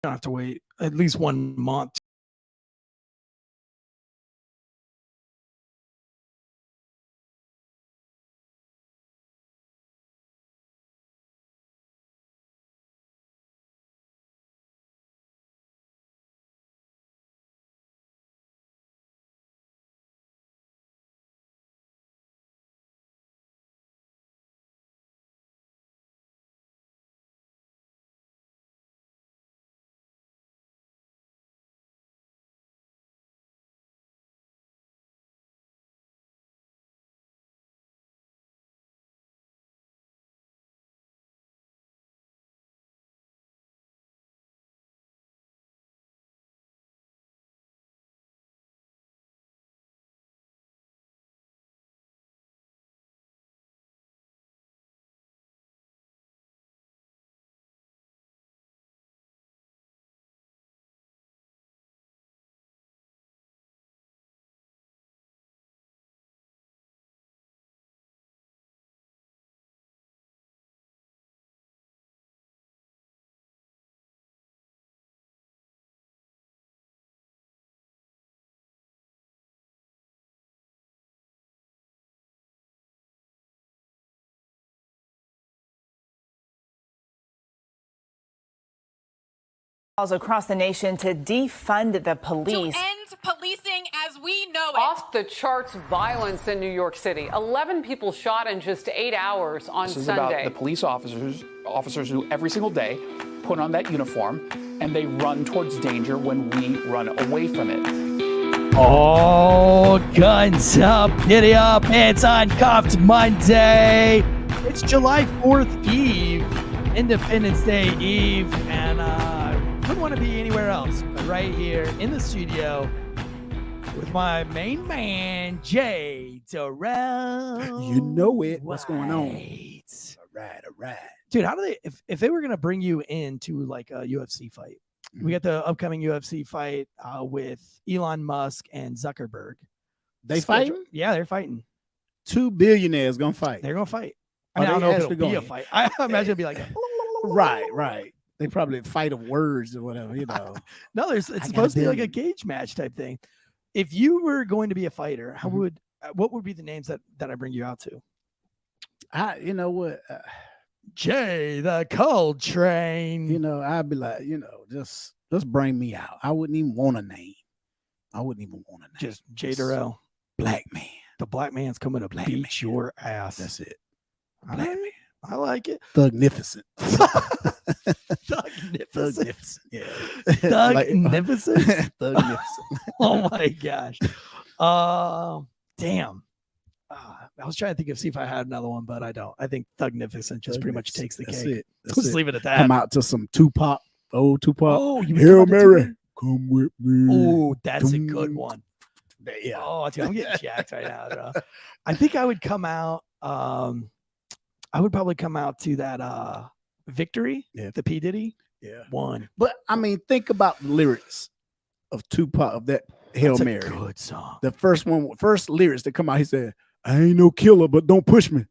don't have to wait at least 1 month. Across the nation to defund the police. To end policing as we know it. Off the charts violence in New York City. 11 people shot in just 8 hours on Sunday. This is about the police officers who every single day put on that uniform and they run towards danger when we run away from it. Oh, guns up, giddy up, it's Uncuffed Monday. It's July 4th Eve, Independence Day Eve, and couldn't want to be anywhere else but right here in the studio with my main man, Jay Derrell. You know it. What's going on? All right. Dude, how do they, if they were going to bring you into like a UFC fight, we got the upcoming UFC fight with Elon Musk and Zuckerberg. They fighting? Yeah, they're fighting. 2 billionaires gonna fight. They're gonna fight. I mean, I don't know if it'll be a fight. I imagine it'd be like right. They probably fight of words or whatever, you know. No, it's supposed to be like a cage match type thing. If you were going to be a fighter, how what would be the names that I bring you out to? You know what? Jay the Cold Train. You know, I'd be like, just bring me out. I wouldn't even want a name. Just Jay Derrell. Black man. The black man's coming to beat your ass. That's it. Black man. I like it. Thugnificent. Thugnificent. Yeah. Thugnificent. Thugnificent. Oh my gosh. Damn. I was trying to think see if I had another one, but I don't. I think Thugnificent just pretty much takes the cake. It. Let's leave it at that. Come out to some Tupac. Old Tupac. Oh, you Hail Mary. Come with me. Oh, that's a good one. Yeah. Oh, dude, I'm getting jacked right now, bro. I think I would come out. I would probably come out to that Victory, the P. Diddy one. But I mean, think about the lyrics of Tupac of that Hail That's Mary. A good song. The first lyrics that come out, he said, "I ain't no killer, but don't push me.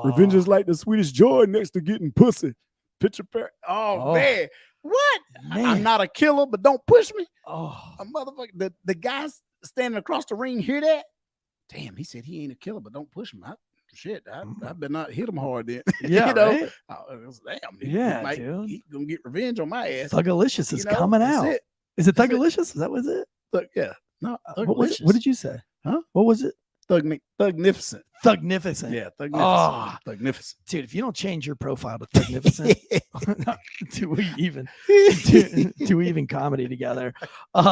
Revenge is like the sweetest joy next to getting pussy." Picture pair. Oh man, what? Man. I'm not a killer, but don't push me. Oh, a motherfucker. The guys standing across the ring hear that. Damn, he said he ain't a killer, but don't push him. I better not hit him hard then. Yeah, right? Damn. He gonna get revenge on my ass. Thugalicious is coming out. Is it Thugalicious? Is that was it? Yeah. No. What did you say? Huh? What was it? Thugnificent. Thugnificent. Yeah, Thugnificent. Oh, Thugnificent. Dude, if you don't change your profile to Thugnificent, do we even comedy together?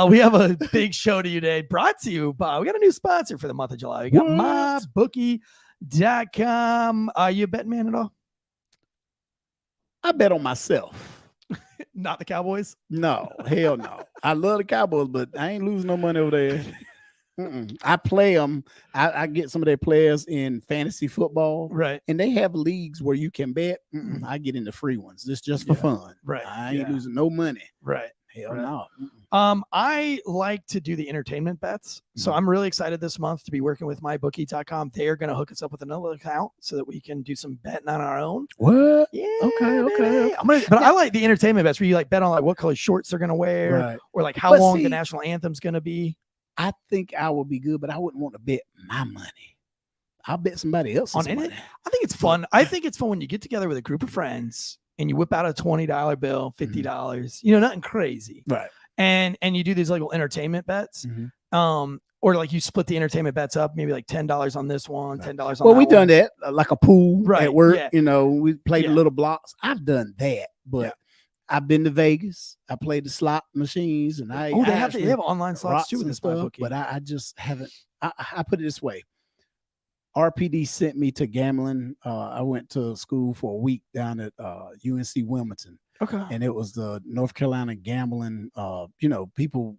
We have a big show to you today, brought to you by, we got a new sponsor for the month of July. We got mybookie.com. Are you a betting man at all? I bet on myself. Not the Cowboys? No, hell no. I love the Cowboys, but I ain't losing no money over there. I play them. I get some of their players in fantasy football, right? And they have leagues where you can bet. I get into free ones. This just for fun, right? I ain't losing no money, right? Hell no. I like to do the entertainment bets. So I'm really excited this month to be working with mybookie.com. They are going to hook us up with another account so that we can do some betting on our own. What? Yeah. Okay. But I like the entertainment bets where you like bet on like what color shorts they're going to wear, Right. or like how long the national anthem's going to be. I think I would be good, but I wouldn't want to bet my money. I'll bet somebody else's money. I think it's fun. I think it's fun when you get together with a group of friends and you whip out a $20 bill, $50, nothing crazy. Right. And you do these little entertainment bets. Or like you split the entertainment bets up, maybe like $10 on this one, $10 on that one. Well, we done that like a pool Right, at work. yeah. We played the little blocks. I've done that, but I've been to Vegas. I played the slot machines, and they have online slots too with this stuff. But I just haven't. I put it this way: RPD sent me to gambling. I went to school for a week down at UNC Wilmington. Okay. And it was the North Carolina gambling, people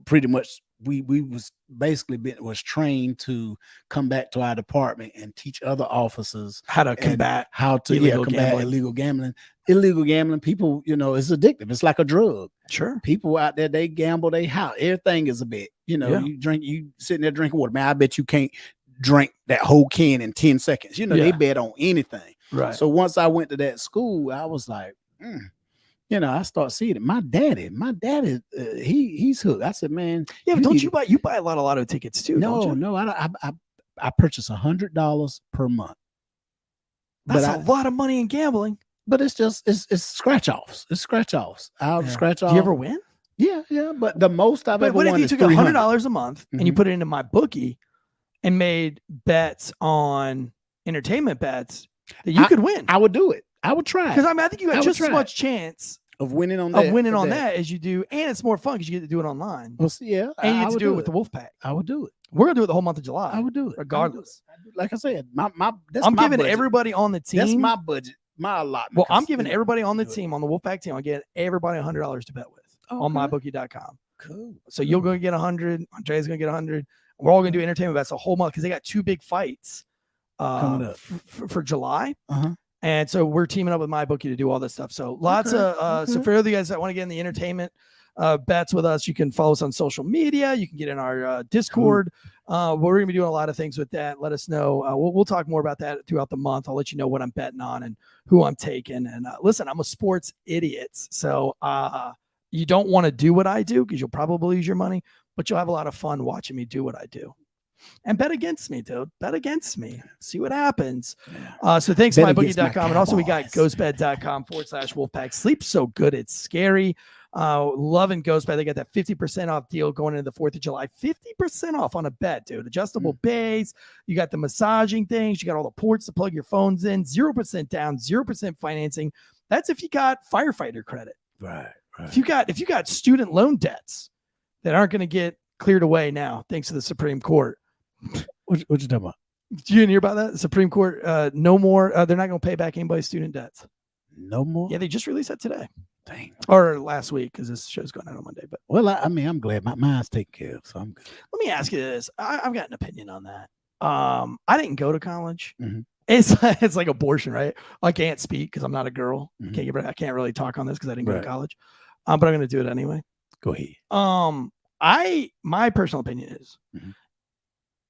pretty much we was basically was trained to come back to our department and teach other officers how to combat illegal gambling. Illegal gambling, people, it's addictive. It's like a drug. Sure. People out there, they gamble, they house. Everything is a bet. You sitting there drinking water. Man, I bet you can't drink that whole can in 10 seconds. They bet on anything. Right. So once I went to that school, I was like, I start seeing it. My daddy, he's hooked. I said, man, but don't you buy a lot of lotto tickets too? No, I purchase $100 per month. That's a lot of money in gambling. But it's scratch offs. It's scratch offs. I'll scratch off. Do you ever win? Yeah. But the most I've ever won is $300. What if you took $100 a month and you put it into my bookie and made bets on entertainment bets that you could win? I would do it. I would try. Because I think you got just as much chance of winning on that as you do, and it's more fun because you get to do it online. Well, and you get to do it with the Wolfpack. I would do it. We're gonna do it the whole month of July. I would do it regardless. Like I said, I'm giving everybody on the team. That's my budget, my allotment. Well, I'm giving everybody on the team, on the Wolfpack team. I get everybody $100 to bet with on mybookie.com. Cool. So you're gonna get 100. Andrea's gonna get 100. We're all gonna do entertainment bets the whole month because they got two big fights coming up for July. And so we're teaming up with MyBookie to do all this stuff. So lots of so for you guys that want to get in the entertainment bets with us, you can follow us on social media. You can get in our Discord. We're going to be doing a lot of things with that. Let us know. We'll talk more about that throughout the month. I'll let you know what I'm betting on and who I'm taking. And listen, I'm a sports idiot. So you don't want to do what I do because you'll probably lose your money, but you'll have a lot of fun watching me do what I do. And bet against me, dude. Bet against me. See what happens. So thanks to mybookie.com. And also we got ghostbed.com/Wolfpack. Sleep so good. It's scary. Loving Ghostbed. They got that 50% off deal going into the 4th of July. 50% off on a bed, dude. Adjustable base. You got the massaging things. You got all the ports to plug your phones in. 0% down, 0% financing. That's if you got firefighter credit. Right. If you got student loan debts that aren't going to get cleared away now, thanks to the Supreme Court. What you talking about? Did you hear about that? The Supreme Court, no more. They're not going to pay back anybody's student debts. No more? Yeah, they just released that today. Dang. Or last week, because this show's going out on Monday. But well, I'm glad mine's taken care of, so I'm good. Let me ask you this. I've got an opinion on that. I didn't go to college. Mm-hmm. It's like abortion, right? I can't speak because I'm not a girl. Mm-hmm. I can't really talk on this because I didn't go to college. But I'm going to do it anyway. Go ahead. My personal opinion is,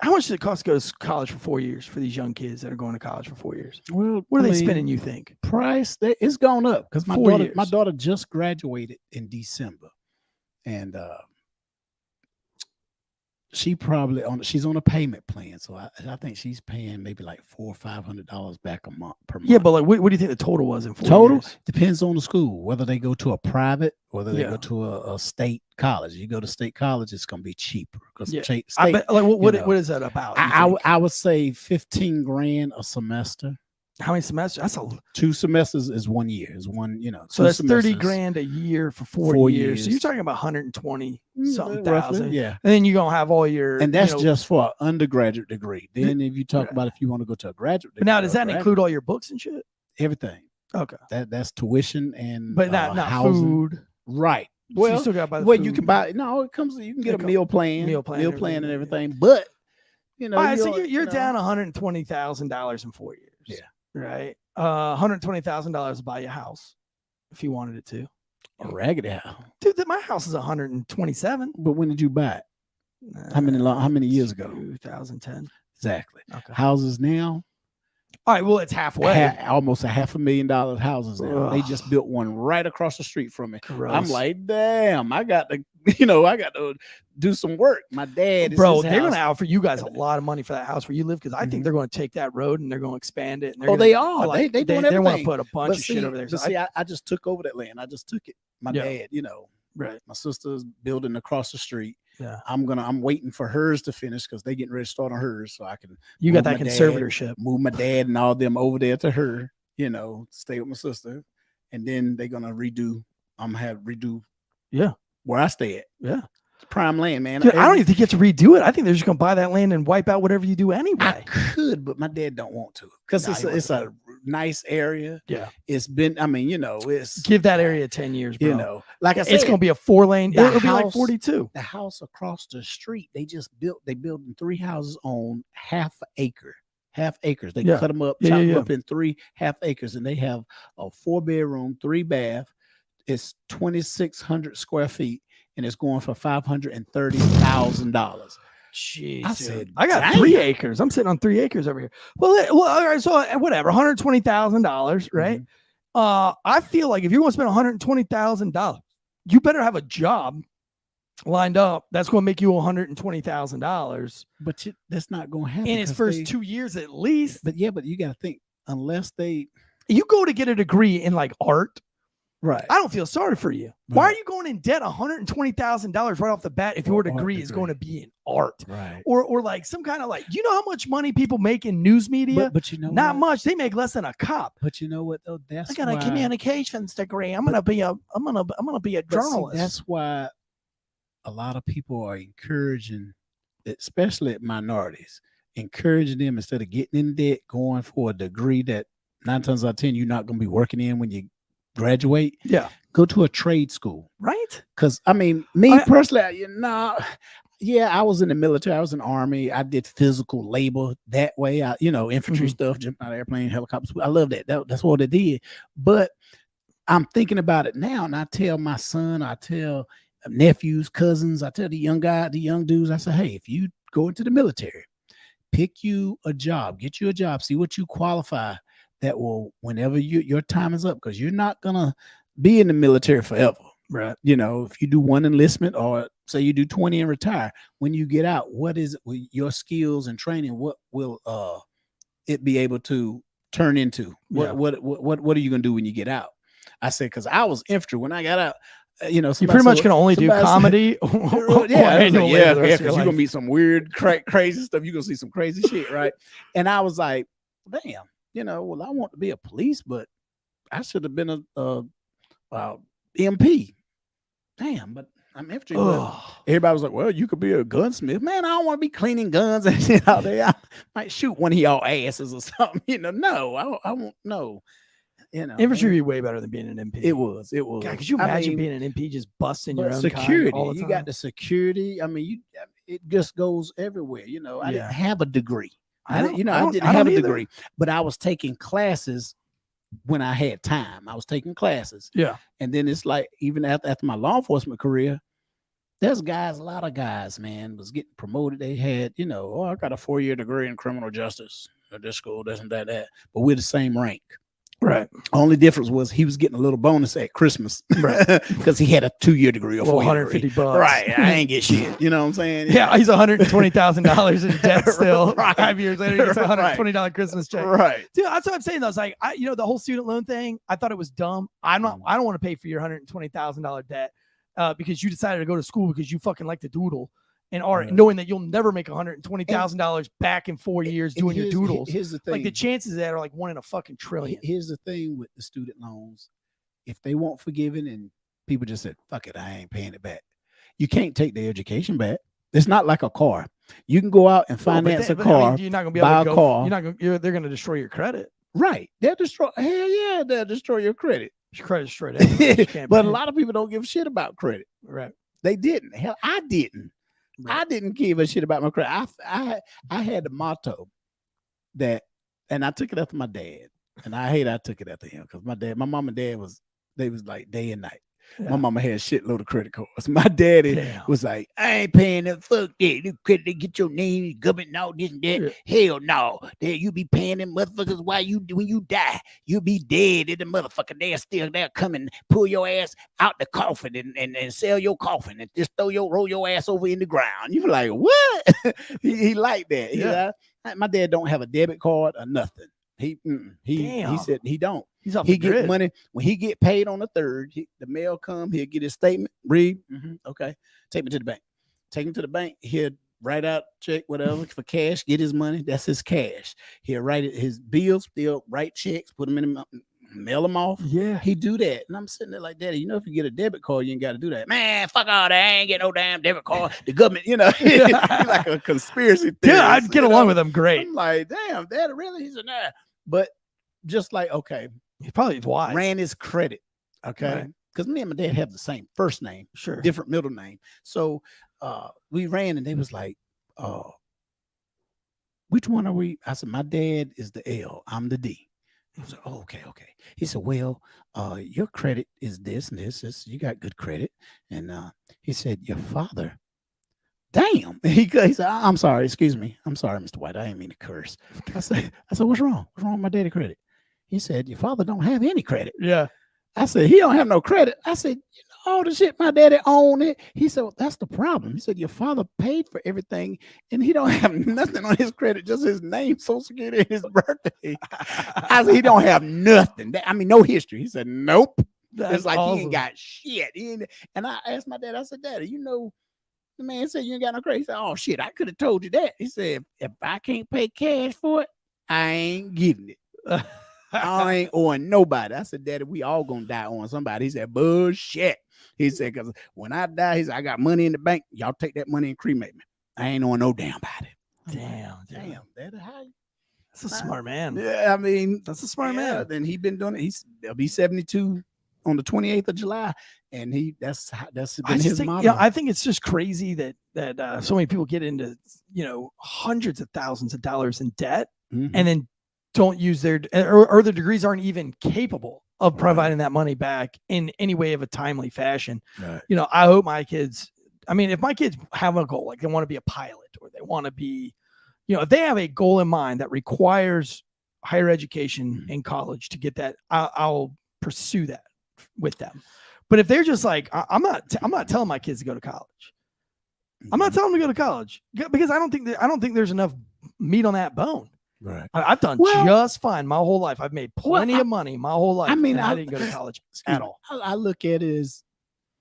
how much does it cost to go to college for 4 years for these young kids that are going to college for 4 years? Well, what are they spending, you think? Price, it's gone up because my daughter just graduated in December. And she's on a payment plan. So I think she's paying maybe like $400 or $500 back a month per month. Yeah, but like what do you think the total was in 4 years? Depends on the school, whether they go to a private, whether they go to a state college. You go to state college, it's going to be cheaper because state. What is that about? I would say $15,000 a semester. How many semesters? That's 2 semesters is 1 year. Is one, So that's $30,000 a year for 4 years. So you're talking about 120 something thousand. Yeah. And then you're gonna have all your, and that's just for an undergraduate degree. Then if you talk about if you want to go to a graduate degree. But now does that include all your books and shit? Everything. Okay. That's tuition and but not housing. Food. Right. So well, you still got to buy the well, food. you can buy. No, it comes. You can get a meal plan and everything. Yeah. But all right, so you're down $120,000 in 4 years. Yeah. Right. $120,000 to buy you a house if you wanted it to. A raggedy house. Dude, my house is 127. But when did you buy it? How many years ago? 2010. Exactly. Okay. Houses now. All right. Well, it's halfway. Almost $500,000 houses now. They just built one right across the street from me. Gross. I'm like, damn, I got to do some work. My dad, bro, they're going to offer you guys a lot of money for that house where you live because I think they're going to take that road and they're going to expand it. And they are. Like, they doing everything. They want to put a bunch of shit over there. But I just took over that land. I just took it. My dad, right. My sister's building across the street. Yeah. I'm waiting for hers to finish because they getting ready to start on hers so I can. You got that conservatorship. Move my dad and all them over there to her. Stay with my sister, and then they're gonna redo. I'm gonna have redo. Yeah. Where I stay at. Yeah. It's prime land, man. Dude, I don't even think you have to redo it. I think they're just gonna buy that land and wipe out whatever you do anyway. I could, but my dad don't want to because it's a nice area. Yeah. It's been. It's give that area 10 years, bro. Like I said, it's gonna be a 4-lane. It'll be like 42. The house across the street, they building 3 houses on half acres. They cut them up, chop them up in 3 half acres, and they have a 4-bedroom, 3-bath. It's 2,600 square feet, and it's going for $530,000. Jeez, I got 3 acres. I'm sitting on 3 acres over here. Well, all right, so whatever, $120,000, right? Mm-hmm. I feel like if you're going to spend $120,000, you better have a job lined up that's going to make you $120,000. But that's not going to happen in its first 2 years at least. But you got to think, unless you go to get a degree in like art. Right. I don't feel sorry for you. Right. Why are you going in debt $120,000 right off the bat if your degree is going to be in art? Right. Or like some kind of like, you know how much money people make in news media? But not much. They make less than a cop. But you know what though? I got a communications degree. I'm gonna be a journalist. See, that's why a lot of people are encouraging, especially minorities, encouraging them instead of getting in debt, going for a degree that 9 times out of 10 you're not gonna be working in when you graduate. Yeah, go to a trade school, right? Because me personally, I was in the military. I was in the Army. I did physical labor that way. Infantry stuff, jumping out of airplane, helicopters. I love that. That's what I did. But I'm thinking about it now, and I tell my son, I tell nephews, cousins, I tell the young dudes, I say, hey, if you go into the military, pick you a job, get you a job, see what you qualify. That will, whenever your time is up, because you're not gonna be in the military forever, right? If you do 1 enlistment, or say you do 20 and retire, when you get out, what is it with your skills and training? What will it be able to turn into? What are you gonna do when you get out? I said, because I was infantry when I got out. You pretty much can only do comedy. Because you're gonna meet some weird, crazy stuff. You're gonna see some crazy shit, right? And I was like, damn. Well, I want to be a police, but I should have been a MP. Damn, but I'm infantry. Everybody was like, well, you could be a gunsmith. Man, I don't want to be cleaning guns and shit out there. I might shoot one of y'all asses or something. No, I won't. No. Infantry would be way better than being an MP. It was. God, could you imagine being an MP just busting your own security? All the time? You got the security. It just goes everywhere. I didn't have a degree. I didn't have a degree, but I was taking classes when I had time. I was taking classes. Yeah. And then it's like, even after my law enforcement career, there's a lot of guys, man, was getting promoted. They had, I got a 4-year degree in criminal justice at this school, this and that. But we're the same rank. Right. Only difference was he was getting a little bonus at Christmas, right? Because he had a 2-year degree or $150. Right. I ain't get shit. You know what I'm saying? Yeah, he's $120,000 in debt still. Right. 5 years later, he gets a $120 Christmas check. Right. Dude, that's what I'm saying. Though. It's like, the whole student loan thing, I thought it was dumb. I don't want to pay for your $120,000 debt because you decided to go to school because you fucking like to doodle. And art, knowing that you'll never make $120,000 back in 4 years doing your doodles. Here's the thing. Like the chances of that are like 1 in a fucking trillion. Here's the thing with the student loans. If they won't forgiven and people just said, fuck it, I ain't paying it back. You can't take their education back. It's not like a car. You can go out and finance a car. You're not going to be able to go. They're going to destroy your credit. Right. They'll destroy your credit. Your credit destroyed. But a lot of people don't give a shit about credit. Right. They didn't. Hell, I didn't. I didn't give a shit about my credit. I had the motto that, and I took it after my dad, and I took it after him because my mom and dad was like day and night. My mama had a shitload of credit cards. My daddy was like, I ain't paying that. Fuck that. You credit, get your name, government, and all this and that. Hell no. You be paying them motherfuckers when you die. You be dead. And the motherfucker, they'll come and pull your ass out the coffin and sell your coffin and just roll your ass over in the ground. You be like, what? he like that. Yeah. My dad don't have a debit card or nothing. He said he don't. He get money when he get paid on the 3rd. The mail come, he'll get his statement, read. Okay, take me to the bank. Take him to the bank. He'll write out check, whatever for cash. Get his money. That's his cash. He'll write it, his bills. Still write checks. Put them in the mail them off. Yeah, he do that. And I'm sitting there like, Daddy, if you get a debit card, you ain't got to do that. Man, fuck all that. I ain't get no damn debit card. The government, he's like a conspiracy theorist. Yeah, I'd get along with him great. I'm like, damn, Daddy, really? He's a nah. But just like, okay, he probably is wise. Ran his credit, okay, because me and my dad have the same first name, different middle name. So we ran, and they was like, which one are we? I said, my dad is the L, I'm the D. He was like, oh, okay. He said, well, your credit is this and this. You got good credit. And he said, your father. Damn. He said, I'm sorry. Excuse me. I'm sorry, Mr. White. I didn't mean to curse. I said, what's wrong? What's wrong with my daddy credit? He said, your father don't have any credit. Yeah. I said, he don't have no credit. I said, all the shit my daddy owned it. He said, well, that's the problem. He said, your father paid for everything and he don't have nothing on his credit, just his name, Social Security, and his birthday. I said, he don't have nothing. No history. He said, nope. It's like awesome. He ain't got shit. And I asked my dad, I said, Daddy, the man said you ain't got no credit. He said, oh shit, I could have told you that. He said, if I can't pay cash for it, I ain't getting it. I ain't owing nobody. I said, Daddy, we all gonna die on somebody. He said, bullshit. He said, because when I die, he said, I got money in the bank. Y'all take that money and cremate me. I ain't owing no damn body. Damn, Daddy, how? That's a smart man. Yeah, I mean, that's a smart man. Then he been doing it. He'll be 72 on the 28th of July, and that's been his motto. Yeah, I think it's just crazy that so many people get into hundreds of thousands of dollars in debt, and then don't use their or their degrees aren't even capable of providing that money back in any way of a timely fashion. Right. I hope my kids. I mean, if my kids have a goal, like they want to be a pilot or they want to be, if they have a goal in mind that requires higher education in college to get that, I'll pursue that with them. But if they're just like, I'm not telling my kids to go to college. I'm not telling them to go to college because I don't think there's enough meat on that bone. Right. I've done just fine my whole life. I've made plenty of money my whole life. I mean, I didn't go to college at all. I look at it as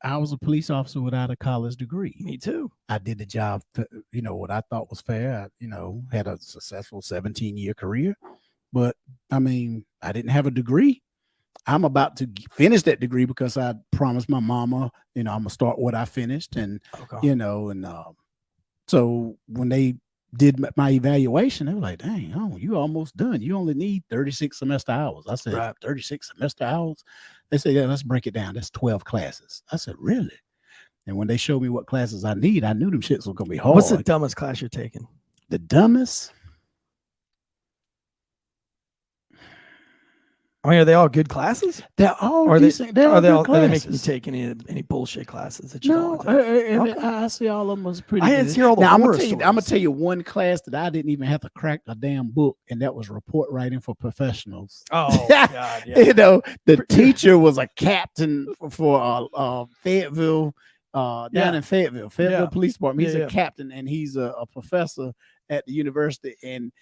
I was a police officer without a college degree. Me too. I did the job, what I thought was fair. I, had a successful 17-year career, but I mean, I didn't have a degree. I'm about to finish that degree because I promised my mama, I'm gonna start what I finished, and so when they did my evaluation, they were like, dang, you almost done. You only need 36 semester hours. I said, 36 semester hours? They said, yeah, let's break it down. That's 12 classes. I said, really? And when they showed me what classes I need, I knew them shits were gonna be hard. What's the dumbest class you're taking? The dumbest? I mean, are they all good classes? They're all decent. Are they making you take any bullshit classes that you don't? I see all of them was pretty. I had to hear all the horror stories. I'm gonna tell you one class that I didn't even have to crack a damn book, and that was report writing for professionals. Oh God, yeah. The teacher was a captain for Fayetteville, down in Fayetteville Police Department. He's a captain, and he's a professor at the university. And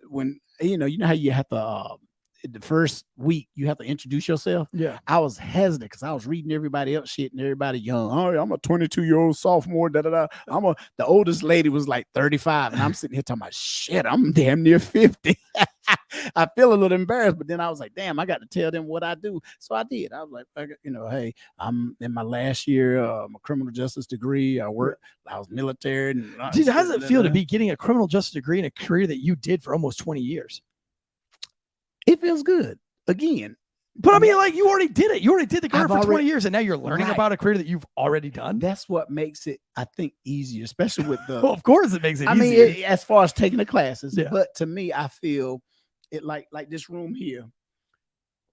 when you know how you have to. The first week you have to introduce yourself. Yeah, I was hesitant because I was reading everybody else shit and everybody young. Oh, I'm a 22-year-old sophomore. The oldest lady was like 35, and I'm sitting here talking about shit. I'm damn near 50. I feel a little embarrassed, but then I was like, damn, I got to tell them what I do. So I did. I was like, hey, I'm in my last year, my criminal justice degree. I was military. And how does it feel to be getting a criminal justice degree in a career that you did for almost 20 years? It feels good again. But I mean, like, you already did it. You already did the career for 20 years, and now you're learning about a career that you've already done. That's what makes it, I think, easier, especially with the. Well, of course, it makes it easier. I mean, as far as taking the classes, but to me, I feel it like this room here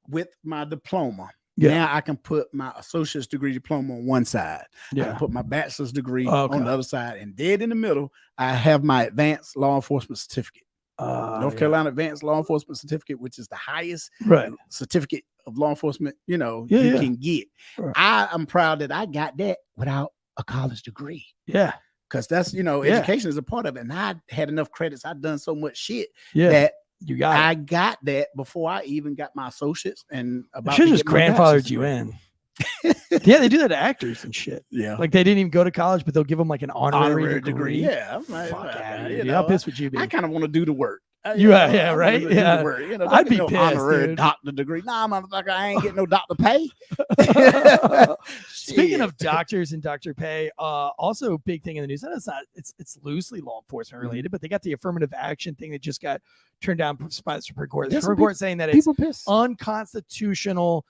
with my diploma. Yeah. Now I can put my associate's degree diploma on one side. I Yeah. can put my bachelor's degree Okay. on the other side, and dead in the middle, I have my advanced law enforcement certificate. North Carolina Advanced Law Enforcement Certificate, which is the highest Right. certificate of law enforcement, you Yeah. can get. Right. I am proud that I got that without a college degree. Yeah. Because that's, Yeah. education is a part of it. And I had enough credits. I'd done so much shit Yeah. that You got it. I got that before I even got my associates and They about should to just get my grandfathered bachelor's you degree. in. Yeah, they do that to actors and shit. Yeah. Like they didn't even go to college, but they'll give them like an honorary degree. Yeah. I'm like, Fuck well, outta you here, dude. know, I'll piss with you, I dude. kind of want to do the work. Yeah, I right? wanna do the Yeah. work. Don't I'd get be no pissed, honorary dude. doctor degree. Nah, motherfucker, I ain't getting no doctor pay. Speaking Shit. of doctors and doctor pay, also a big thing in the news. And it's loosely law enforcement related, but they got the affirmative action thing that just got turned down by the Supreme Court. The There's Supreme some Court saying that it's people pissed. unconstitutional,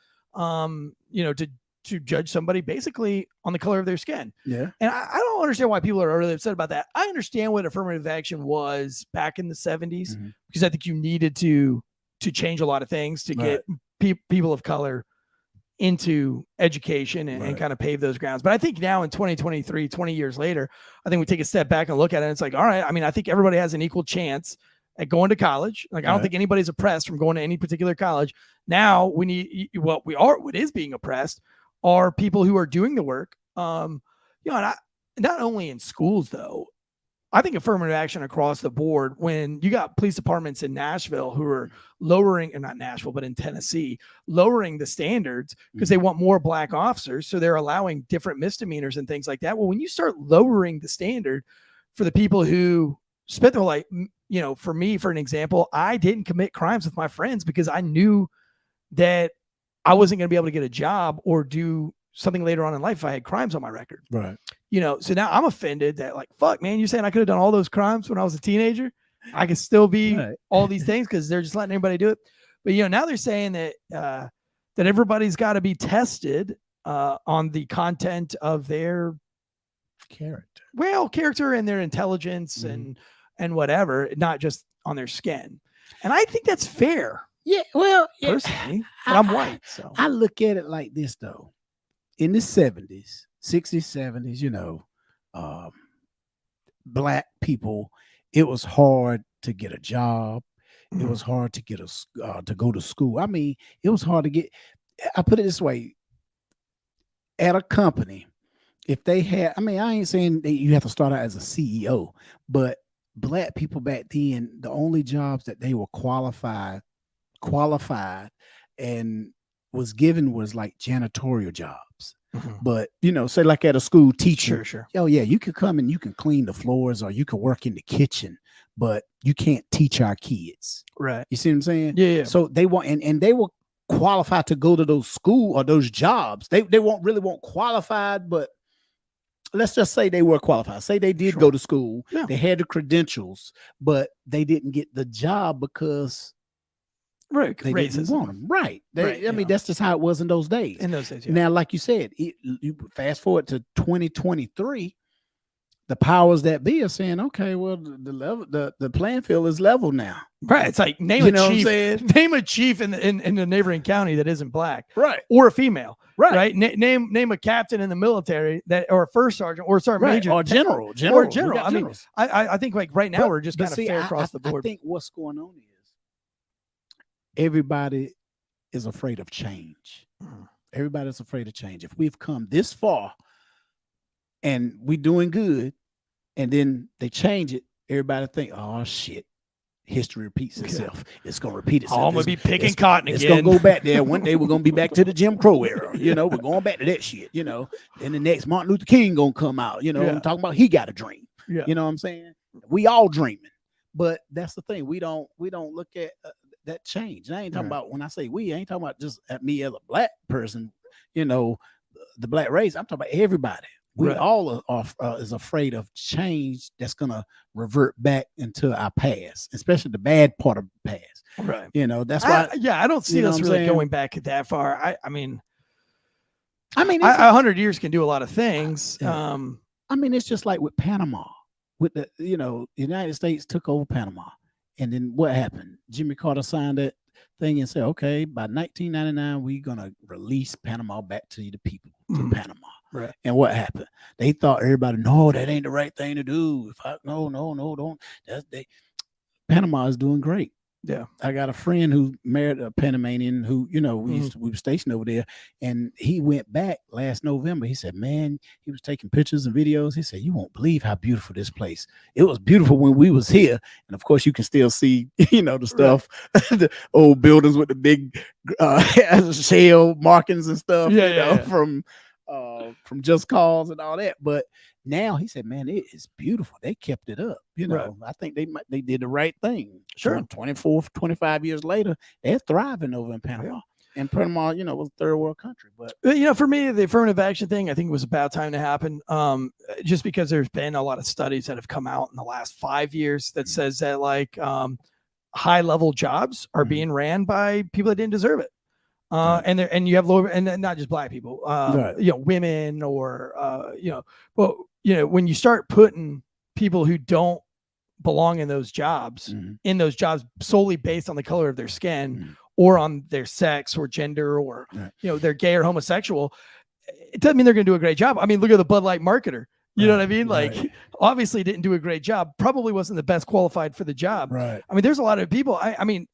to judge somebody basically on the color of their skin. Yeah. And I don't understand why people are really upset about that. I understand what affirmative action was back in the 70s Mhm. because I think you needed to change a lot of things to get people of color into education and Right. kind of pave those grounds. But I think now in 2023, 20 years later, I think we take a step back and look at it. And it's like, all right, I mean, I think everybody has an equal chance at going to college. Like, I don't Right. think anybody's oppressed from going to any particular college. Now we need what is being oppressed are people who are doing the work. And not only in schools though, I think affirmative action across the board, when you got police departments in Nashville who are lowering, and not Nashville, but in Tennessee, lowering the standards because they want more black officers. So they're allowing different misdemeanors and things like that. Well, when you start lowering the standard for the people who spent their life, for me, for an example, I didn't commit crimes with my friends because I knew that I wasn't going to be able to get a job or do something later on in life if I had crimes on my record. Right. So now I'm offended that, like, fuck, man, you're saying I could have done all those crimes when I was a teenager? I could still be Right. all these things because they're just letting anybody do it. But, now they're saying that that everybody's got to be tested on the content of their character and their intelligence and whatever, not just on their skin. And I think that's fair. Yeah. Well, Personally, but I'm white. So I look at it like this, though. In the 70s, 60s, 70s, black people, it was hard to get a job. It was hard to get to go to school. I mean, it was hard to get. I put it this way: at a company, if they had, I ain't saying that you have to start out as a CEO, but black people back then, the only jobs that they were qualified and was given was like janitorial jobs. But say like at a school teacher, sure. Oh yeah, you could come and you can clean the floors or you could work in the kitchen, but you can't teach our kids. Right. You see what I'm saying? Yeah. So they want and they were qualified to go to those school or those jobs. They weren't qualified, but let's just say they were qualified. Say they did go to school, they had the credentials, but they didn't get the job because they didn't want them. Right. I mean, that's just how it was in those days. In those days, Now, like you said, you fast forward to 2023, the powers that be are saying, okay, well, the playing field is level now. Right. It's like name a chief in the neighboring county that isn't black. Right. Or a female. Right. Name a captain in the military or a first sergeant or sergeant major or general. I mean, I think like right now we're just kind of fair across the board. I think what's going on is everybody is afraid of change. Everybody's afraid of change. If we've come this far and we're doing good and then they change it, everybody think, oh shit, history repeats itself. It's going to repeat itself. I'm going to be picking cotton again. It's going to go back there. One day we're going to be back to the Jim Crow era. We're going back to that shit, Then the next Martin Luther King going to come out, I'm talking about he got a dream. Yeah. You know what I'm saying? We all dreaming. But that's the thing. We don't look at that change. And I ain't talking about, when I say we, I ain't talking about just at me as a black person, the black race. I'm talking about everybody. We all are is afraid of change that's gonna revert back into our past, especially the bad part of the past. Right. That's why. I don't see us really going back that far. I mean, 100 years can do a lot of things. It's just like with Panama. With the, United States took over Panama. And then what happened? Jimmy Carter signed thing and said, okay, by 1999, we're gonna release Panama back to the people, to Panama. Right. And what happened? They thought everybody, no, that ain't the right thing to do. No, don't. Panama is doing great. Yeah. I got a friend who married a Panamanian who, we were stationed over there, and he went back last November. He said, man, he was taking pictures and videos. He said, you won't believe how beautiful this place. It was beautiful when we was here. And of course you can still see, the stuff, the old buildings with the big shell markings and stuff, from Just Cause and all that. But now he said, man, it is beautiful. They kept it up. I think they did the right thing. Sure. 25 years later, they're thriving over in Panama. Yeah. And Panama, was a third world country. But for me, the affirmative action thing, I think it was about time to happen. Just because there's been a lot of studies that have come out in the last 5 years that says that high level jobs are being ran by people that didn't deserve it. And you have lower, and not just black people, women or, when you start putting people who don't belong in those jobs, solely based on the color of their skin or on their sex or gender or, they're gay or homosexual, it doesn't mean they're going to do a great job. I mean, look at the Bud Light marketer. You know what I mean? Obviously didn't do a great job. Probably wasn't the best qualified for the job. Right. I mean, there's a lot of people. I mean,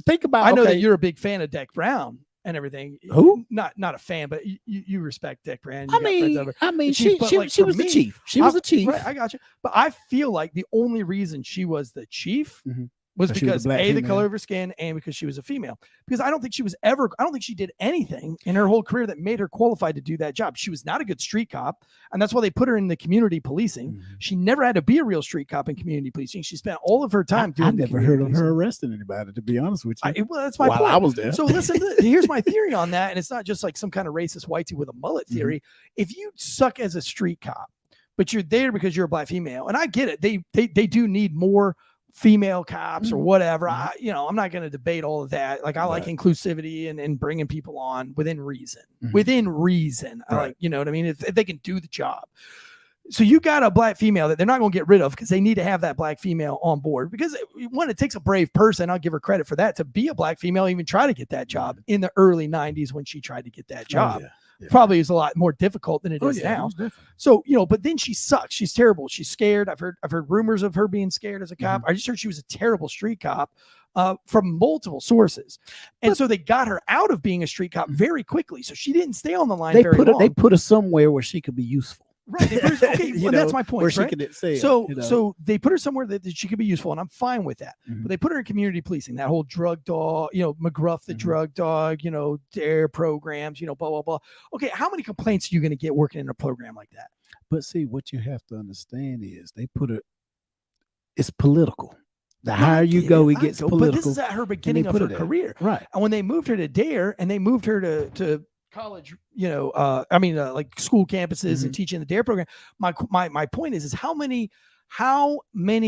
think about. I know that you're a big fan of Dick Brown and everything. Who? Not a fan, but you respect Dick Brown. She was the chief. She was the chief. Right, I got you. But I feel like the only reason she was the chief was because the color of her skin and because she was a female. Because I don't think she did anything in her whole career that made her qualified to do that job. She was not a good street cop, and that's why they put her in the community policing. She never had to be a real street cop in community policing. She spent all of her time doing. I never heard of her arresting anybody, to be honest with you. Well, that's my point. I was there. So listen, here's my theory on that, and it's not just like some kind of racist whitey with a mullet theory. If you suck as a street cop, but you're there because you're a black female, and I get it, they do need more female cops or whatever. I'm not going to debate all of that. Like I like inclusivity and bringing people on within reason. Within reason. I like, you know what I mean? If they can do the job. So you got a black female that they're not going to get rid of because they need to have that black female on board, because it takes a brave person. I'll give her credit for that, to be a black female, even try to get that job in the early 90s when she tried to get that job. Probably is a lot more difficult than it is now. So, but then she sucks. She's terrible. She's scared. I've heard rumors of her being scared as a cop. I just heard she was a terrible street cop from multiple sources. And so they got her out of being a street cop very quickly. So she didn't stay on the line very long. They put her somewhere where she could be useful. Right. That's my point. Where she could say so they put her somewhere that she could be useful, and I'm fine with that. But they put her in community policing, that whole drug dog, McGruff the drug dog, DARE programs, blah, blah, blah. Okay, how many complaints are you going to get working in a program like that? But see, what you have to understand is they put it, it's political. The higher you go, it gets political. But this is at her beginning of her career. Right. And when they moved her to DARE and they moved her to college, like school campuses and teaching the DARE program, my point is how many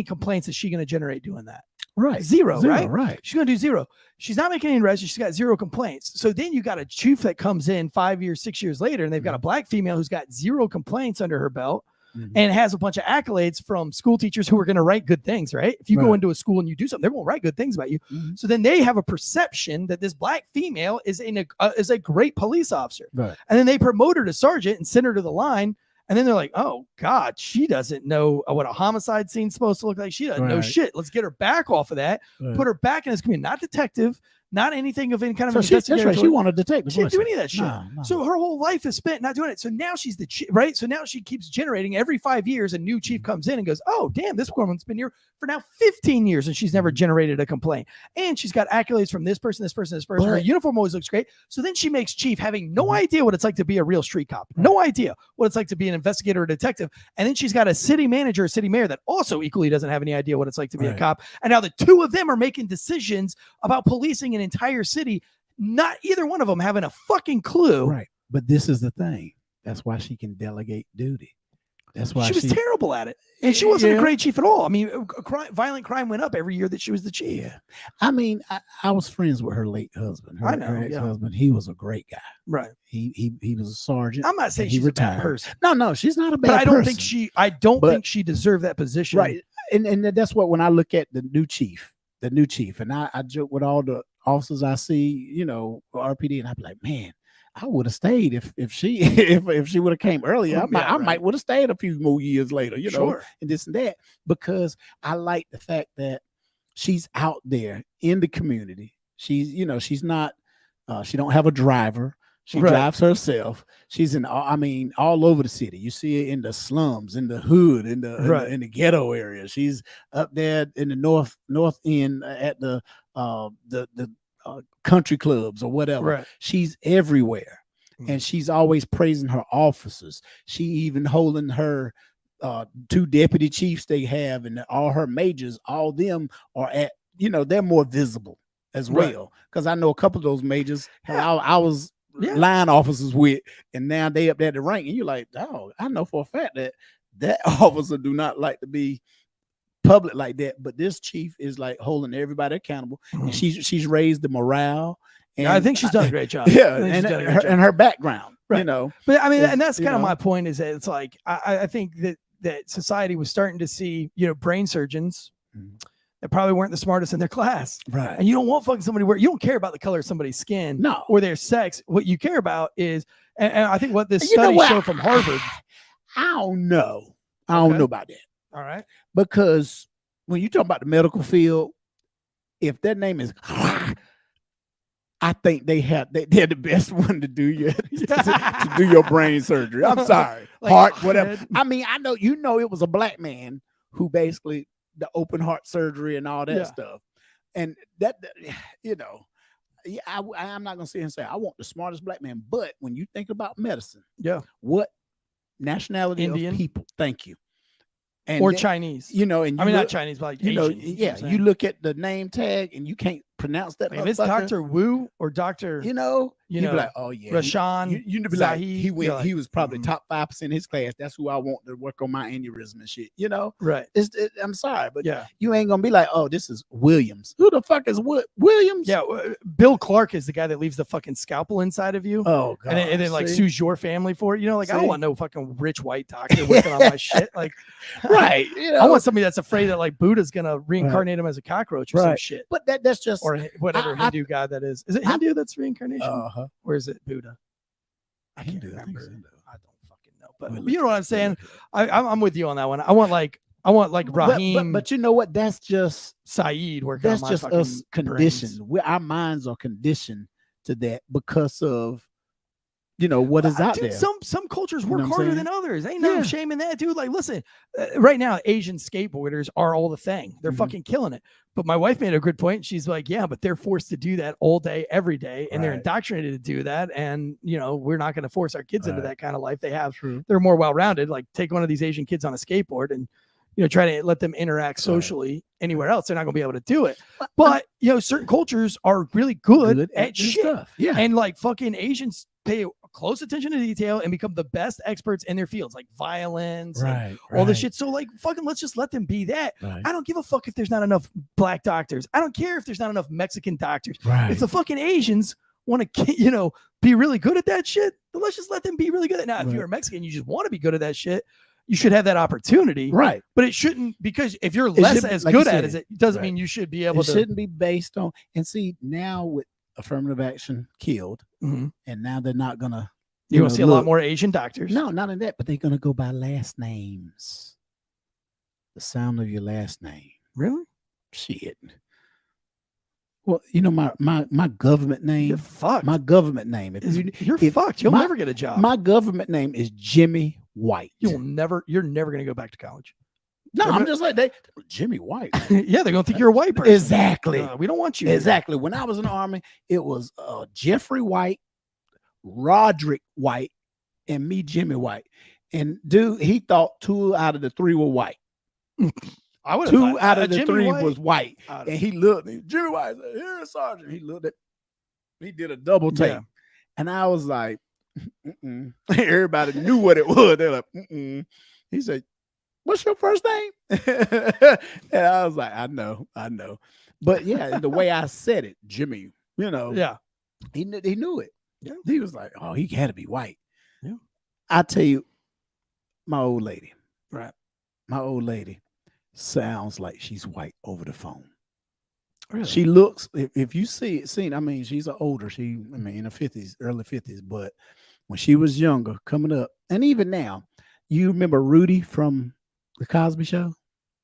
complaints is she going to generate doing that? Right. Zero, right? She's going to do zero. She's not making any arrests. She's got zero complaints. So then you got a chief that comes in 5 years, 6 years later, and they've got a black female who's got zero complaints under her belt. And has a bunch of accolades from school teachers who are going to write good things, right? If you go into a school and you do something, they're going to write good things about you. So then they have a perception that this black female is a great police officer. Right. And then they promote her to sergeant and send her to the line. And then they're like, oh, God, she doesn't know what a homicide scene's supposed to look like. She doesn't know shit. Let's get her back off of that. Put her back in this community. Not detective, not anything of any kind of investigation. That's right. She wanted to detective. She didn't do any of that shit. No. So her whole life is spent not doing it. So now she's the chief, right? So now she keeps generating. Every 5 years, a new chief comes in and goes, oh, damn, this woman's been here for now 15 years and she's never generated a complaint. And she's got accolades from this person. Her uniform always looks great. So then she makes chief, having no idea what it's like to be a real street cop. No idea what it's like to be an investigator or detective. And then she's got a city manager, a city mayor that also equally doesn't have any idea what it's like to be a cop. And now the two of them are making decisions about policing an entire city, not either one of them having a fucking clue. Right. But this is the thing. That's why she can delegate duty. That's why she was terrible at it. And she wasn't a great chief at all. I mean, violent crime went up every year that she was the chief. Yeah. I mean, I was friends with her late husband. Her ex-husband. He was a great guy. Right. He was a sergeant. I'm not saying she's a bad person. No, she's not a bad person. But I don't think she deserved that position. Right. And that's what, when I look at the new chief, the new chief, and I joke with all the officers I see, RPD, and I'd be like, man, I would have stayed if she if she would have came earlier. I might would have stayed a few more years later, and this and that, because I like the fact that she's out there in the community. She's she's not she don't have a driver. She drives herself. She's all over the city. You see her in the slums, in the hood, in the ghetto area. She's up there in the north end at the country clubs or whatever. Right. She's everywhere, and she's always praising her officers. She even holding her 2 deputy chiefs they have, and all her majors. All them are at they're more visible as well, because I know a couple of those majors. I was line officers with, and now they up there at the rank, and you're like, oh, I know for a fact that officer do not like to be public like that, but this chief is like holding everybody accountable, and she's raised the morale, and I think she's done a great job. And her background, but I mean, and that's kind of my point, is that it's like I think that society was starting to see brain surgeons that probably weren't the smartest in their class. Right. And you don't want fucking somebody you don't care about the color of somebody's skin or their sex. What you care about is, and I think what this study showed from Harvard. I don't know. I don't know about that. All right. Because when you talk about the medical field, if their name is, I think they're the best one to do to do your brain surgery. I'm sorry. Heart, whatever. I mean, I know, it was a black man who basically the open heart surgery and all that stuff, and that I'm not gonna sit here and say I want the smartest black man, but when you think about medicine, what nationality Indian of people? Thank you. Or Chinese, and not Chinese, but like Asian, you look at the name tag and you can't pronounce that. Like if it's Dr. Wu or Dr. You'd be like, oh yeah, Rashan. You'd be like, he was probably top 5% in his class. That's who I want to work on my aneurysm and shit. Right? I'm sorry, but you ain't gonna be like, oh, this is Williams. Who the fuck is Williams? Yeah, Bill Clark is the guy that leaves the fucking scalpel inside of you. Oh god, and then like sues your family for it. I don't want no fucking rich white doctor working on my shit. Like, right? I want somebody that's afraid that like Buddha's gonna reincarnate him as a cockroach or some shit. But that's just, or whatever Hindu god that is. Is it Hindu that's reincarnation? Or is it Buddha? I can't remember. I don't fucking know. But you know what I'm saying? I'm with you on that one. I want like Raheem. But you know what? That's just Saeed working. That's just us conditioned. Our minds are conditioned to that because of what is out there. Some cultures work harder than others. Ain't no shame in that, dude. Like, listen, right now, Asian skateboarders are all the thing. They're fucking killing it. But my wife made a good point. She's like, yeah, but they're forced to do that all day, every day, and they're indoctrinated to do that. And we're not going to force our kids into that kind of life. They're more well-rounded. Like, take one of these Asian kids on a skateboard and try to let them interact socially anywhere else. They're not going to be able to do it. But certain cultures are really good at shit. Stuff. Yeah, and like fucking Asians pay close attention to detail and become the best experts in their fields, like violence, and all this shit. So like, fucking, let's just let them be that. I don't give a fuck if there's not enough black doctors. I don't care if there's not enough Mexican doctors. If the fucking Asians want to, be really good at that shit, then let's just let them be really good at it. Now, if you're a Mexican, you just want to be good at that shit, you should have that opportunity. Right. But it shouldn't, because if you're less as good at it, it doesn't mean you should be able to. It shouldn't be based on, and see, now with affirmative action killed, and now they're not gonna. You're gonna see a lot more Asian doctors. No, not in that, but they're gonna go by last names. The sound of your last name. Really? Shit. Well, my government name. You're fucked. My government name. You're fucked. You'll never get a job. My government name is Jimmy White. You're never gonna go back to college. No, I'm just like Jimmy White. Yeah, they're gonna think you're a white person. Exactly. We don't want you. Exactly. When I was in the Army, it was Jeffrey White, Roderick White, and me, Jimmy White. And dude, he thought 2 out of the 3 were white. I would have 2 out of the Jimmy 3 White was white. And he looked. Jimmy White said, "Here, Sergeant." He looked at. He did a double take, and I was like, everybody knew what it was. They're like, He said, "What's your first name?" And I was like, I know. But yeah, the way I said it, Jimmy, yeah, he knew it. Yeah. He was like, oh, he had to be white. Yeah. I tell you, my old lady sounds sounds like she's white over the phone. Really? She looks, if you seen, I mean, she's older. In her 50s, early 50s. But when she was younger, coming up, and even now, you remember Rudy from the Cosby Show?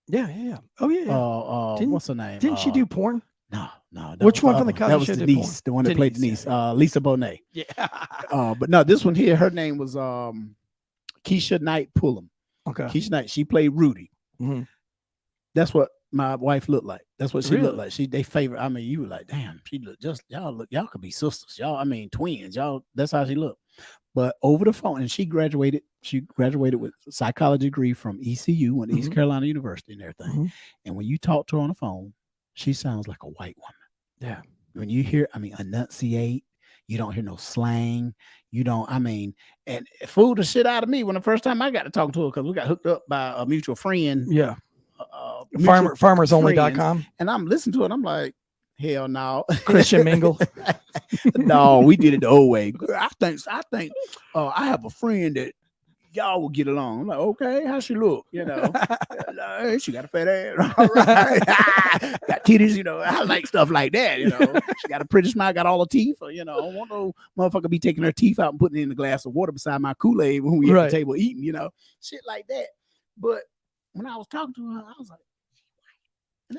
Yeah. Oh yeah. What's her name? Didn't she do porn? No. Which one from the Cosby That was Show did Denise, porn? the one that played Denise, Lisa Bonet. Yeah. But no, this one here, her name was Keisha Knight Pullum. Okay. Keisha Knight, she played Rudy. Mm-hmm. That's what my wife looked like. That's what she Really? looked like. They favorite. I mean, you were like, damn, she looked y'all could be sisters. Y'all, I mean, twins. Y'all, that's how she looked. But over the phone, and she graduated with a psychology degree from ECU, went to East Carolina University and everything. Mm-hmm. And when you talk to her on the phone, she sounds like a white woman. Yeah. When you hear, enunciate, you don't hear no slang. You don't, and it fooled the shit out of me when the first time I got to talk to her, because we got hooked up by a mutual friend. Yeah. Farmersonly.com. And I'm listening to it. I'm like, hell no. Christian mingle. No, we did it the old way. I think I have a friend that y'all will get along. I'm like, okay, how she look? She got a fat ass. All right. Got titties, I like stuff like that. She got a pretty smile, got all the teeth. I don't want no motherfucker be taking her teeth out and putting it in a glass of water beside my Kool-Aid when we at the table eating, shit like that. But when I was talking to her, I was like,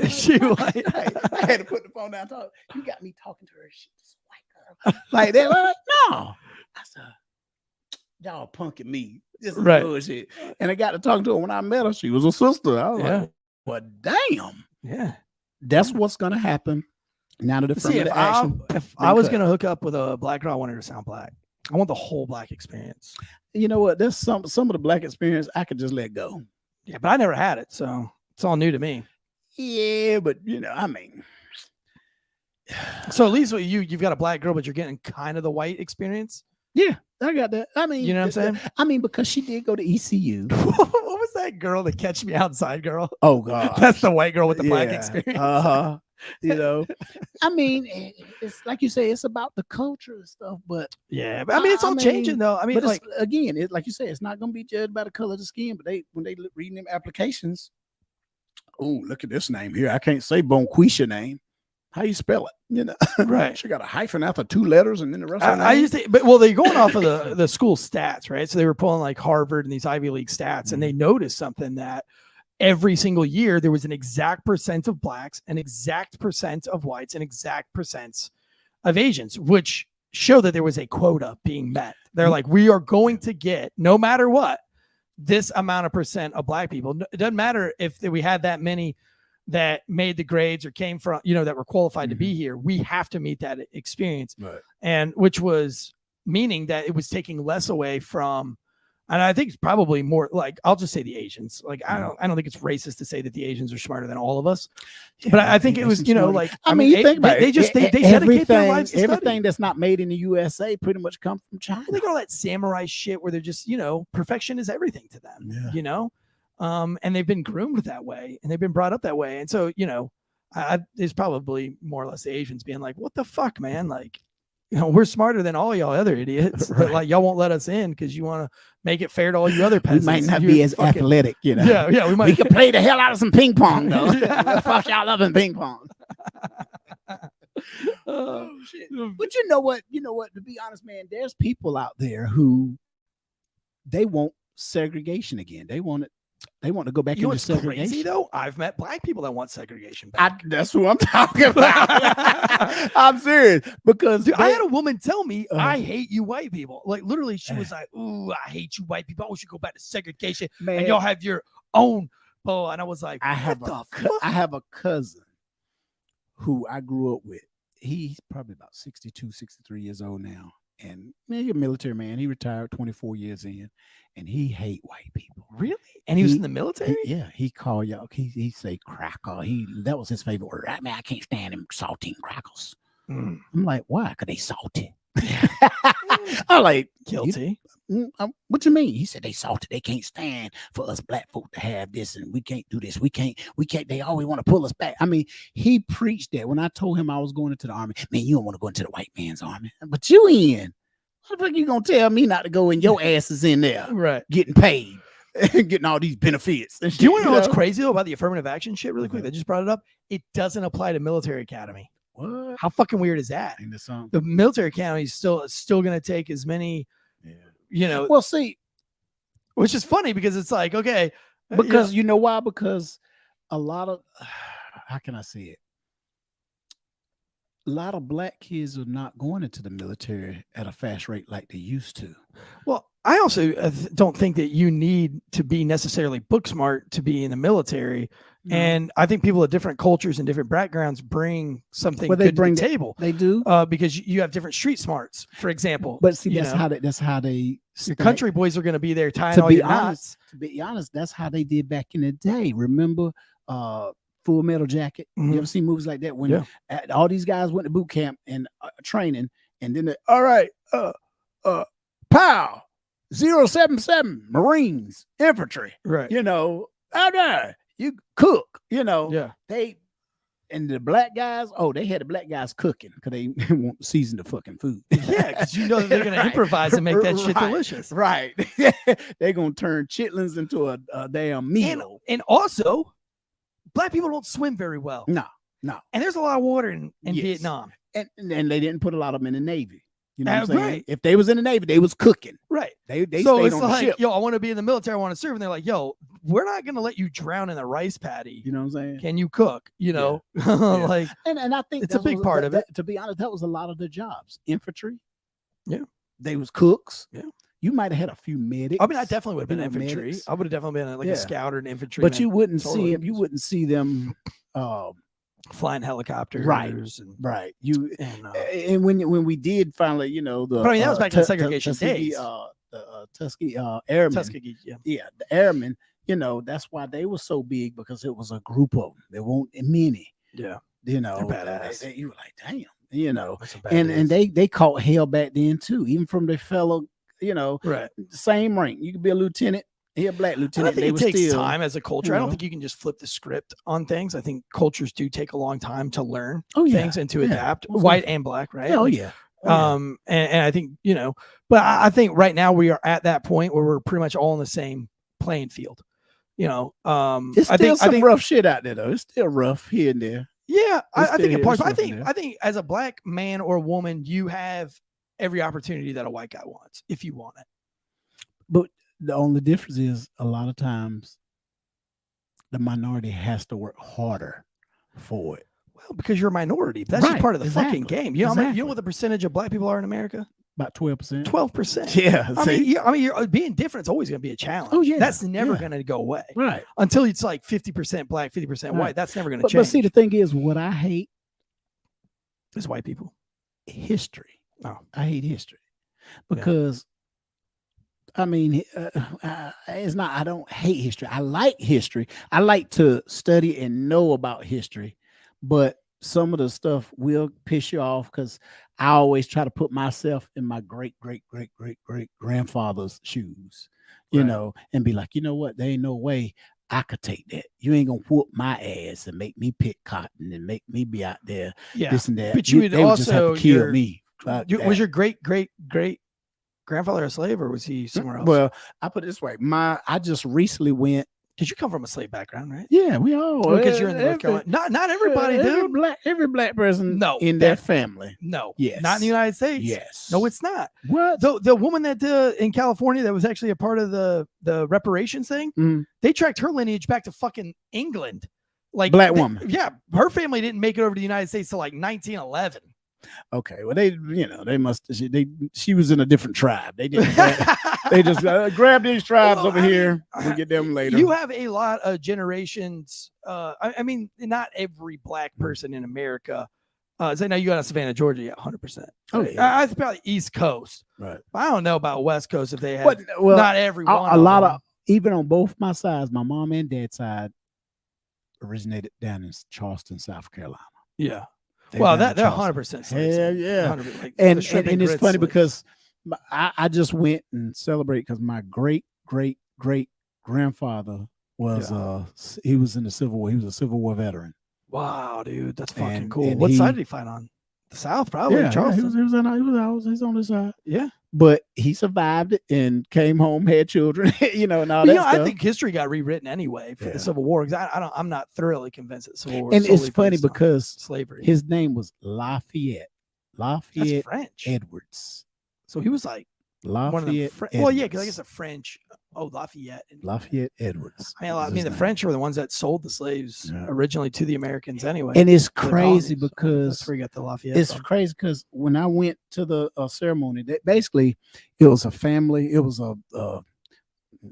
she white. I had to put the phone down and talk. You got me talking to her. She's a white girl. Like that. I'm like, no. I said, y'all punking me. This is bullshit. And I got to talking to her. When I met her, she was a sister. I was like, well, damn. Yeah. That's what's going to happen now that the affirmative action. If I was going to hook up with a black girl, I want her to sound black. I want the whole black experience. You know what? There's some of the black experience I could just let go. Yeah, but I never had it, so it's all new to me. Yeah, but so at least you've got a black girl, but you're getting kind of the white experience. Yeah, I got that. You know what I'm saying? Because she did go to ECU. What was that girl, the Catch Me Outside girl? Oh God, that's the white girl with the black experience. It's like you say, it's about the culture and stuff. But yeah, but it's all changing though. But like you say, it's not going to be judged by the color of the skin. But when they reading them applications, oh, look at this name here. I can't say Bonquisha name. How you spell it? Right. She got a hyphen after 2 letters and then the rest of I used to, they're going off of the school stats, right? So they were pulling like Harvard and these Ivy League stats, and they noticed something that every single year there was an exact percent of blacks, an exact percent of whites, an exact percent of Asians, which show that there was a quota being met. They're like, we are going to get, no matter what, this amount of percent of black people. It doesn't matter if we had that many that made the grades or came from, that were qualified to be here. We have to meet that experience. Right. And which was meaning that it was taking less away from, and I think it's probably more like, I'll just say the Asians. Like, I don't think it's racist to say that the Asians are smarter than all of us, but I think it was, you think about they dedicate their lives to everything study. that's not made in the USA pretty much comes from China. They got all that samurai shit where they're just, perfection is everything to them, and they've been groomed that way and they've been brought up that way. And so, there's probably more or less the Asians being like, what the fuck, man? Like, we're smarter than all y'all other idiots, but like y'all won't let us in because you want to make it fair to all you other peasants. We might not be as athletic, Yeah, we might. We could play the hell out of some ping pong, though. Fuck y'all up in ping pong. Oh shit! But you know what? To be honest, man, there's people out there who they want segregation again. They want it. They want to go back into segregation. Crazy, though? I've met black people that want segregation back. That's who I'm talking about. I'm serious because I had a woman tell me, I hate you white people. Like literally, she was like, "Ooh, I hate you white people. I wish you go back to segregation and y'all have your own." Oh, and I was like, I have a cousin who I grew up with. He's probably about 62, 63 years old now. And he's a military man. He retired 24 years in, and he hate white people. Really? And he was in the military? He called y'all. He say cracker. That was his favorite word. I can't stand them saltine crackers. I'm like, why? Because they salty. I'm like, guilty. What you mean? He said they salty. They can't stand for us black folk to have this, and we can't do this. We can't. They always want to pull us back. I mean, he preached that. When I told him I was going into the army, man, you don't want to go into the white man's army, but you in. What the fuck you gonna tell me not to go and your ass is in there, right? Getting paid. and getting all these benefits. And shit, Do you want to know what's crazy though about the affirmative action shit? Really quick, I just brought it up. It doesn't apply to military academy. What? How fucking weird is that? Ain't this something? The military academy is still going to take as many, you know. Well, see, which is funny because it's like, okay, because you know why? Because a lot of, how can I say it? A lot of black kids are not going into the military at a fast rate like they used to. Well, I also don't think that you need to be necessarily book smart to be in the military. No. And I think people of different cultures and different backgrounds bring something good to the table. They do. Because you have different street smarts, for example. But see, that's how they your country boys are going to be there tying all your knots. To be honest, that's how they did back in the day. Remember Full Metal Jacket? Mm-hmm. You ever seen movies like that when all these guys went to boot camp and training, and then all right, pow, 077 Marines infantry, right? You know, all right, you cook, you know, they. And the black guys, they had the black guys cooking because they won't season the fucking food. Yeah, because you know that they're going to improvise and make that shit delicious. Right. They're going to turn chitlins into a damn meal. And also, black people don't swim very well. No. And there's a lot of water in Vietnam. And they didn't put a lot of them in the Navy. You know what I'm saying? Right. If they was in the Navy, they was cooking. Right. They so stayed it's on like, the ship. yo, I want to be in the military. I want to serve. And they're like, yo, we're not going to let you drown in a rice paddy. You know what I'm saying? Can you cook? You know, like, and I think it's a big part of it. To be honest, that was a lot of the jobs. Infantry. Yeah. They was cooks. Yeah. You might have had a few medics. I mean, I definitely would have been infantry. Medics. I would have definitely been like a scout or an infantry. But you wouldn't see him. You wouldn't see them. Flying helicopters, right? You and when we did finally, you know, but I mean that was back in the segregation days. The Tuskegee Airmen, the Airmen. You know, that's why they were so big because it was a group of them. There weren't many. Yeah, you know, they're badass. You were like, damn, you know, and they caught hell back then too, even from their fellow, you know, same rank. You could be a lieutenant. He a black lieutenant. I think it takes time as a culture. I don't think you can just flip the script on things. I think cultures do take a long time to learn things and to adapt, white and black, right? And I think, you know, but I think right now we are at that point where we're pretty much all on the same playing field. You know, it's still some rough shit out there though. It's still rough here and there. Yeah, I think I think as a black man or woman, you have every opportunity that a white guy wants if you want it. But the only difference is a lot of times the minority has to work harder for it. Well, because you're a minority. That's just part of the fucking game. You know, you know what the percentage of black people are in America? About 12%. 12%. Yeah. I mean, you're being different is always going to be a challenge. Oh, yeah. That's never going to go away. Right. Until it's like 50% black, 50% white. That's never going to change. But see, the thing is, what I hate is white people. History. Oh. I hate history because I mean, it's not, I don't hate history. I like history. I like to study and know about history, but some of the stuff will piss you off because I always try to put myself in my great grandfather's shoes, you know, and be like, you know what? There ain't no way I could take that. You ain't gonna whoop my ass and make me pick cotton and make me be out there, this and that. But you would also just have to kill me. Was your great grandfather a slave or was he somewhere else? Well, I put it this way. I just recently went. Did you come from a slave background, right? Yeah, we all. Because you're in North Carolina. Not everybody, dude. Every black person in their family. No. Yes. Not in the United States. Yes. No, it's not. What? The woman that in California that was actually a part of the reparations thing, they tracked her lineage back to fucking England. Like black woman. Yeah. Her family didn't make it over to the United States till like 1911. Okay, well they must she was in a different tribe. They didn't they just grab these tribes over here. We'll get them later. You have a lot of generations. I mean, not every black person in America. Say now you got to Savannah, Georgia, 100%. Oh yeah, I probably East Coast. Right. I don't know about West Coast if they have. Well, not everyone. A lot of even on both my sides, my mom and dad's side, originated down in Charleston, South Carolina. Yeah. Well, they're 100%. Hell yeah. Like, and it's funny because I just went and celebrate because my great grandfather was he was in the Civil War. He was a Civil War veteran. Wow, dude, that's fucking cool. What side did he fight on? The South, probably. Yeah, Charleston. he was on the side. Yeah. But he survived it and came home, had children, and all that stuff. I think history got rewritten anyway for the Civil War because I'm not thoroughly convinced that the Civil War. And it's funny because slavery. His name was Lafayette That's French. Edwards. So he was like Lafayette. Well, yeah, because I guess the French. Oh, Lafayette. Lafayette Edwards. I mean, the French were the ones that sold the slaves originally to the Americans anyway. And it's crazy because that's where you got the Lafayette. It's crazy because when I went to the ceremony, that basically it was a family. It was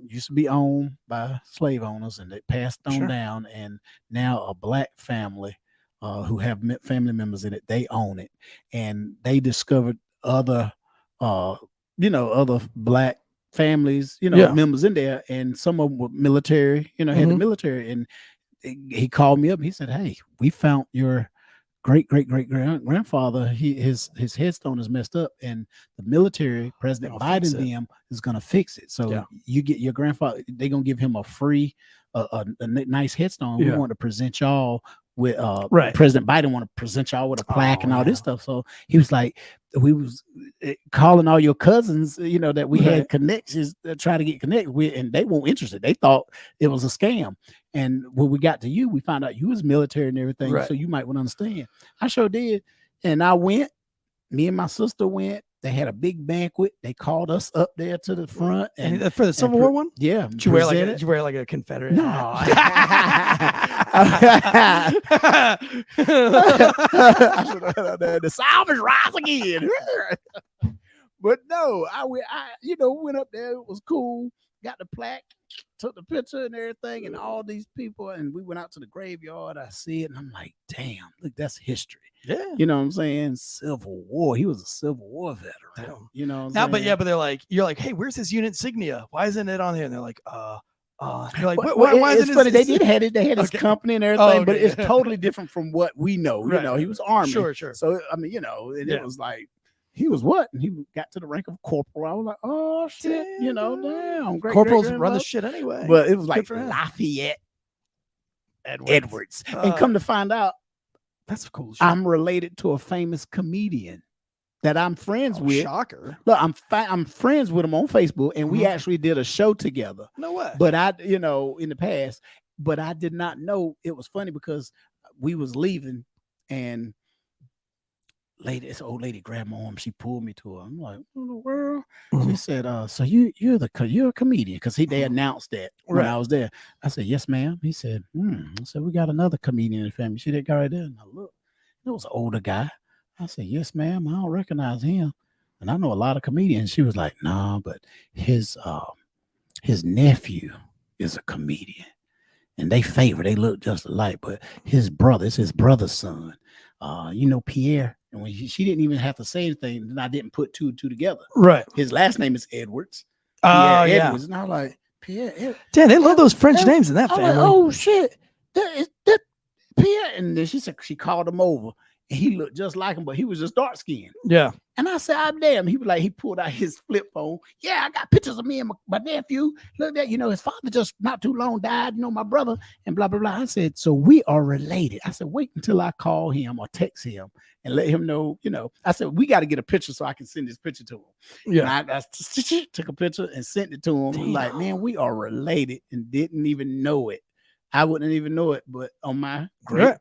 used to be owned by slave owners, and they passed on down, and now a black family who have family members in it, they own it, and they discovered other other black families, members in there, and some of them were military, had the military. And he called me up. He said, "Hey, we found your great grandfather. His headstone is messed up, and the military, President Biden, them is gonna fix it. So you get your grandfather. They're gonna give him a free, a nice headstone. We want to present y'all with President Biden want to present y'all with a plaque and all this stuff." So he was like, we was calling all your cousins, that we had connections, try to get connected with, and they weren't interested. They thought it was a scam. And when we got to you, we found out you was military and everything, so you might want to understand. I sure did. And I went, me and my sister went. They had a big banquet. They called us up there to the front. And for the Civil War one? Yeah. Did you wear like a Confederate? No. The South is rise again. But no, I went up there. It was cool. Got the plaque, took the picture and everything, and all these people. And we went out to the graveyard. I see it, and I'm like, damn, look, that's history. Yeah. You know what I'm saying? Civil War. He was a Civil War veteran. You know what I'm saying? But they're like, you're like, hey, where's his unit insignia? Why isn't it on here? And they're like, you're like, why isn't it? They did have it. They had his company and everything, but it's totally different from what we know. He was Army. Sure. So I mean, and it was like, he was what? And he got to the rank of corporal. I was like, oh shit, damn. Corporals run the shit anyway. But it was like Lafayette Edwards. And come to find out, that's cool shit. I'm related to a famous comedian that I'm friends with. Shocker. Look, I'm friends with him on Facebook, and we actually did a show together. No way. But I, in the past, but I did not know. It was funny because we was leaving, and this old lady grabbed my arm. She pulled me to her. I'm like, what in the world? She said, so you're a comedian, because they announced that when I was there. I said, yes, ma'am. He said, I said, we got another comedian in the family. See that guy right there? And I looked. It was an older guy. I said, yes, ma'am. I don't recognize him. And I know a lot of comedians. She was like, nah, but his nephew is a comedian. And they look just alike, but his brother, it's his brother's son. Pierre. And when she didn't even have to say anything, and I didn't put two and two together. Right. His last name is Edwards. Pierre Edwards. And I was like, Pierre. Damn, they love those French names in that family. Like, oh shit. That Pierre. And then she said she called him over. And he looked just like him, but he was just dark skinned. Yeah. And I said, I'm damn. He was like, he pulled out his flip phone. Yeah, I got pictures of me and my nephew. Look at that. His father just not too long died, my brother, and blah, blah, blah. I said, so we are related. I said, wait until I call him or text him and let him know, I said, we got to get a picture so I can send this picture to him. Yeah. And I took a picture and sent it to him. Damn. Like, man, we are related and didn't even know it. I wouldn't even know it, but on my great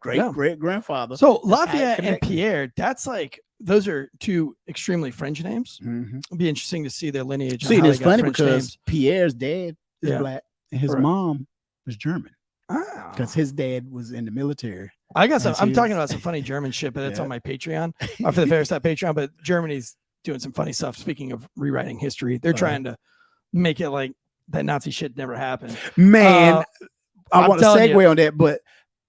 grandfather. So Lafayette and Pierre, that's like, those are two extremely French names. It'd be interesting to see their lineage. See, it's funny because Pierre's dad is black and his mom was German. Because his dad was in the military. I got some. I'm talking about some funny German shit, but it's on my Patreon for the Fair Stat Patreon. But Germany's doing some funny stuff. Speaking of rewriting history, they're trying to make it like that Nazi shit never happened. Man. I want to segue on that, but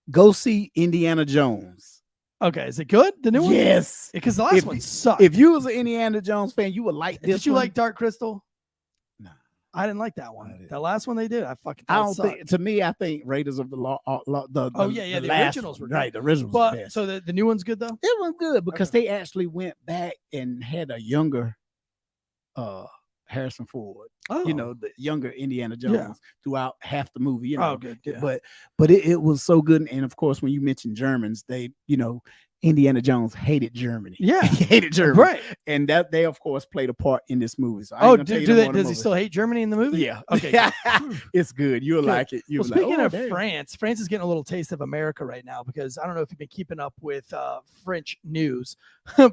go see Indiana Jones. Okay, is it good? The new one? Yes. Because the last one sucked. If you was an Indiana Jones fan, you would like this. Did you like Dark Crystal? No. I didn't like that one. The last one they did, I don't think. To me, I think Raiders of the the originals were good. Right. The originals were best. So the new one's good though? It was good because they actually went back and had a younger Harrison Ford, the younger Indiana Jones throughout half the movie. Oh, good. Yeah. But it was so good. And of course, when you mention Germans, they, Indiana Jones hated Germany. Yeah. He hated Germany. Right. And that they, of course, played a part in this movie. So I Oh, ain't gonna tell you no more of the does he movie. still hate Germany in the movie? Yeah. Okay. It's good. You'll Good. like it. You'll Well, be like, speaking "Oh, of damn." France is getting a little taste of America right now because I don't know if you've been keeping up with French news,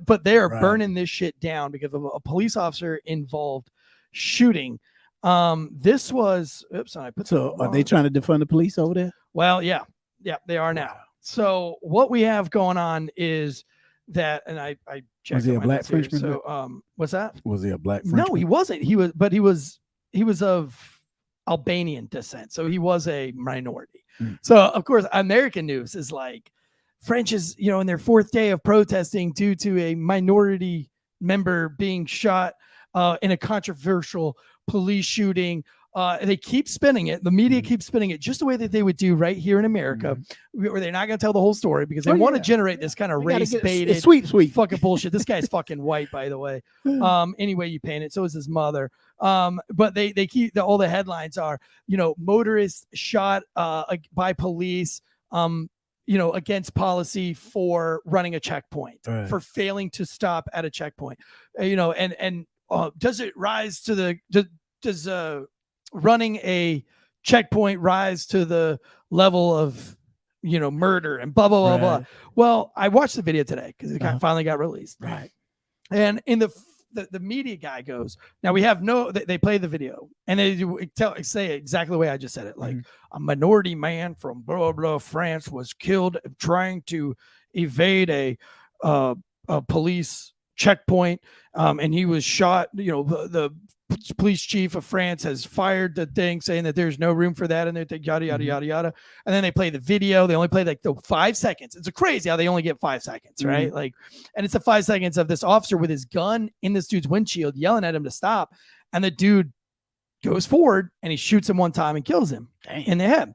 but they are Right. burning this shit down because of a police officer involved shooting. This was, oops, I put So the are they wrong- trying to defund the police over there? Well, yeah, they are now. Wow. So what we have going on is that, and I checked. he on a my black notes here. Frenchman? So what's that? Was he a black No, Frenchman? he wasn't. He was of Albanian descent, so he was a minority. So of course, American news is like French is, in their 4th day of protesting due to a minority member being shot in a controversial police shooting. They keep spinning it. The media keeps spinning it just the way that they would do right here in America, where they're not going to tell the whole story because they want to generate this kind of We gotta race get- baited, it's sweet. fucking bullshit. This guy's fucking white, by the way. Anyway, you paint it. So is his mother. But they keep all the headlines are, motorist shot by police, against policy for running a checkpoint, Right. for failing to stop at a checkpoint, and does it rise to the, does running a checkpoint rise to the level of, murder and blah, blah, blah, blah. Right. Well, I watched the video today because it finally got released. Right. And in the media guy goes, now we have they play the video and they say exactly the way I just said it. Like a minority man from blah, blah, France was killed trying to evade a police checkpoint. And he was shot, the police chief of France has fired the thing saying that there's no room for that. And they're yada, yada, yada, yada. And then they play the video. They only play like the 5 seconds. It's crazy how they only get 5 seconds, right? Like, and it's the 5 seconds of this officer with his gun in this dude's windshield yelling at him to stop. And the dude goes forward and he shoots him one time and kills him in the head.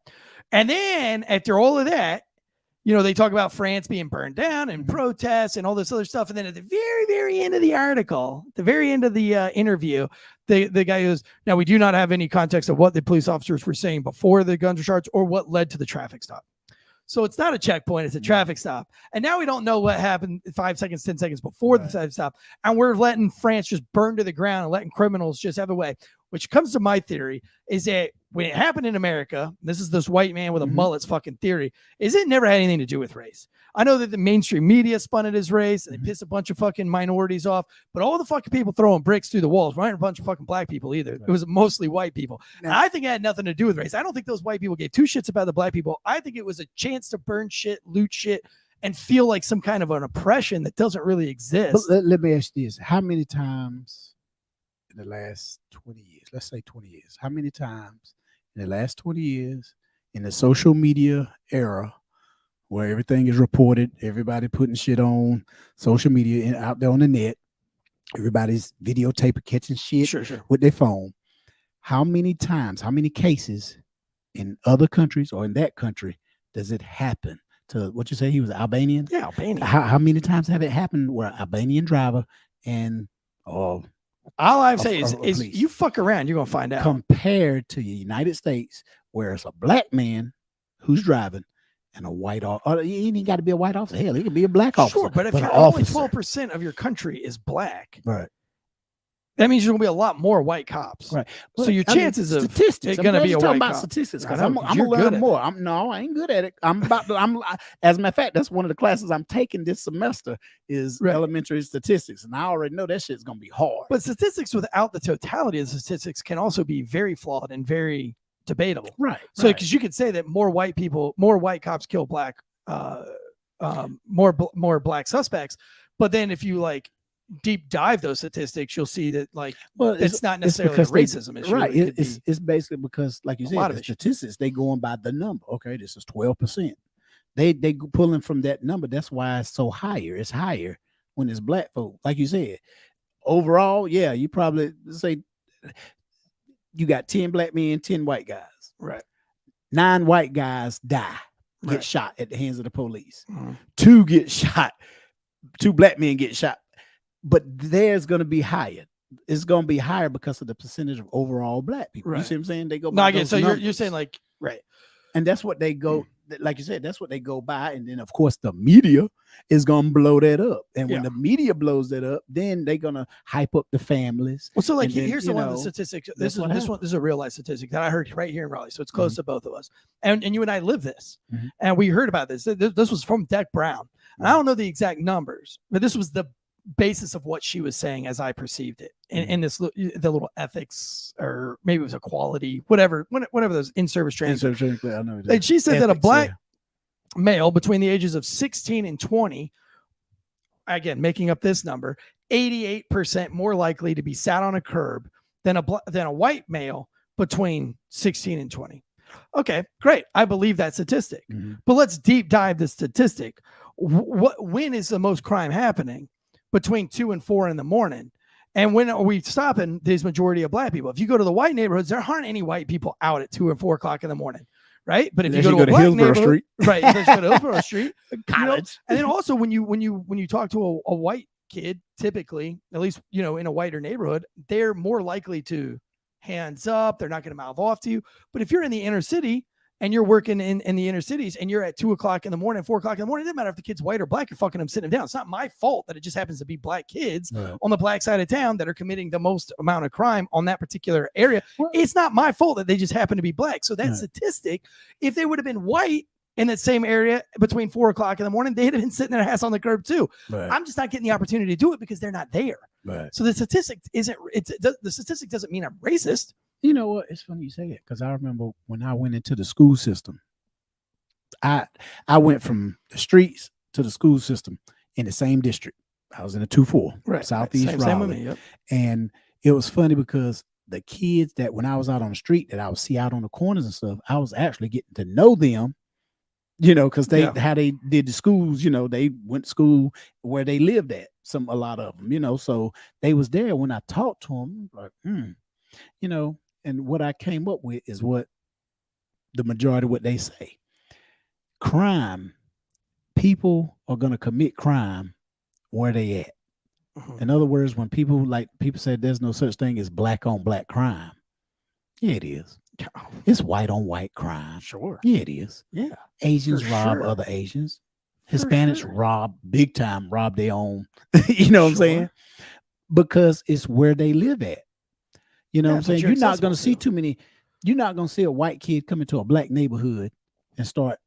And then after all of that, they talk about France being burned down and protests and all this other stuff. And then at the very, very end of the article, the very end of the interview, the guy goes, now we do not have any context of what the police officers were saying before the guns were charged or what led to the traffic stop. So it's not a checkpoint, it's a traffic stop. And now we don't know what happened 5 seconds, 10 seconds before the traffic stop. And we're letting France just burn to the ground and letting criminals just have a way, which comes to my theory is that when it happened in America, this is this white man with a mullet's fucking theory, is it never had anything to do with race. I know that the mainstream media spun it as race and they pissed a bunch of fucking minorities off, but all the fucking people throwing bricks through the walls weren't a bunch of fucking black people either. It was mostly white people. And I think it had nothing to do with race. I don't think those white people gave two shits about the black people. I think it was a chance to burn shit, loot shit, and feel like some kind of an oppression that doesn't really exist. But let me ask you this. How many times in the last 20 years, let's say 20 years, how many times in the last 20 years in the social media era where everything is reported, everybody putting shit on social media and out there on the net, everybody's videotaping, catching shit with their phone. How many times, how many cases in other countries or in that country does it happen to what you say he was Albanian? Yeah, Albanian. How many times have it happened where an Albanian driver and all I'm saying is police you fuck around, you're gonna find out. compared to the United States, where it's a black man who's driving and a white officer. He ain't got to be a white officer. Hell, he could be a black officer. Sure, but if an you're only officer. 12% of your country is black, Right. that means there's gonna be a lot more white cops. Right. So your chances of statistics. it's gonna be a talking white about cop. statistics I because know, I'm you're gonna good learn at more. I ain't good at it. As a matter of fact, that's one of the classes I'm taking this semester is elementary statistics, and I already know that shit's gonna be hard. But statistics without the totality of the statistics can also be very flawed and very debatable. Right. So because you could say that more white cops kill black, more black suspects, but then if you like deep dive those statistics, you'll see that it's not necessarily a racism issue. Right. It It's basically because, like you said, the statistics they going by the number. Okay, this is 12%. They pulling from that number. That's why it's so higher. It's higher when it's black folk. Like you said, overall, yeah, you probably say you got 10 black men, 10 white guys. Right. 9 white guys get shot at the hands of the police. 2 get shot. 2 black men get shot. But there's going to be higher. It's going to be higher because of the percentage of overall black people. Right. You see what I'm saying? They go. No, I get. So you're saying right. And that's what they go. like you said, that's what they go by. And then of course the media is gonna blow that up. And when the media blows that up, then they're gonna hype up the families. Well, so like then, here's one of the statistics. This is a real life statistic that I heard right here in Raleigh. So it's close to both of us. And you and I live this. And we heard about this. This was from Deck Brown. And I don't know the exact numbers, but this was the basis of what she was saying as I perceived it in this the little ethics, or maybe it was equality, whatever those in-service trainings. And she said that a black male between the ages of 16 and 20, again making up this number, 88% more likely to be sat on a curb than a white male between 16 and 20. Okay, great. I believe that statistic. But let's deep dive the statistic. When is the most crime happening? Between 2 and 4 in the morning. And when are we stopping this majority of black people? If you go to the white neighborhoods, there aren't any white people out at 2 and 4 o'clock in the morning, right? But if you go to a black neighborhood, right, you go to Hillsborough Street, college. And then also when you talk to a white kid, typically, at least in a whiter neighborhood, they're more likely to hands up. They're not going to mouth off to you. But if you're in the inner city and you're working in the inner cities and you're at 2 o'clock in the morning, 4 o'clock in the morning, it doesn't matter if the kid's white or black, you're fucking them, sitting them down. It's not my fault that it just happens to be black kids on the black side of town that are committing the most amount of crime on that particular area. It's not my fault that they just happen to be black. So that statistic, if they would have been white in that same area between 4 o'clock in the morning, they'd have been sitting their ass on the curb too. I'm just not getting the opportunity to do it because they're not there. So the statistic the statistic doesn't mean I'm racist. You know what? It's funny you say it, because I remember when I went into the school system, I went from the streets to the school system in the same district. I was in a 2-4, Southeast Raleigh. Same with me, yep. And it was funny because the kids that when I was out on the street that I would see out on the corners and stuff, I was actually getting to know them, because how they did the schools, they went to school where they lived at, a lot of them, so they was there when I talked to them, like, and what I came up with is what the majority of what they say. Crime, people are going to commit crime where they at. In other words, when people say there's no such thing as black on black crime. Yeah, it is. It's white on white crime. Sure. Yeah, it is. Yeah. Asians rob other Asians. Hispanics rob their own. You know what I'm saying? Because it's where they live at. You know what I'm saying? You're not going to see you're not going to see a white kid come into a black neighborhood and start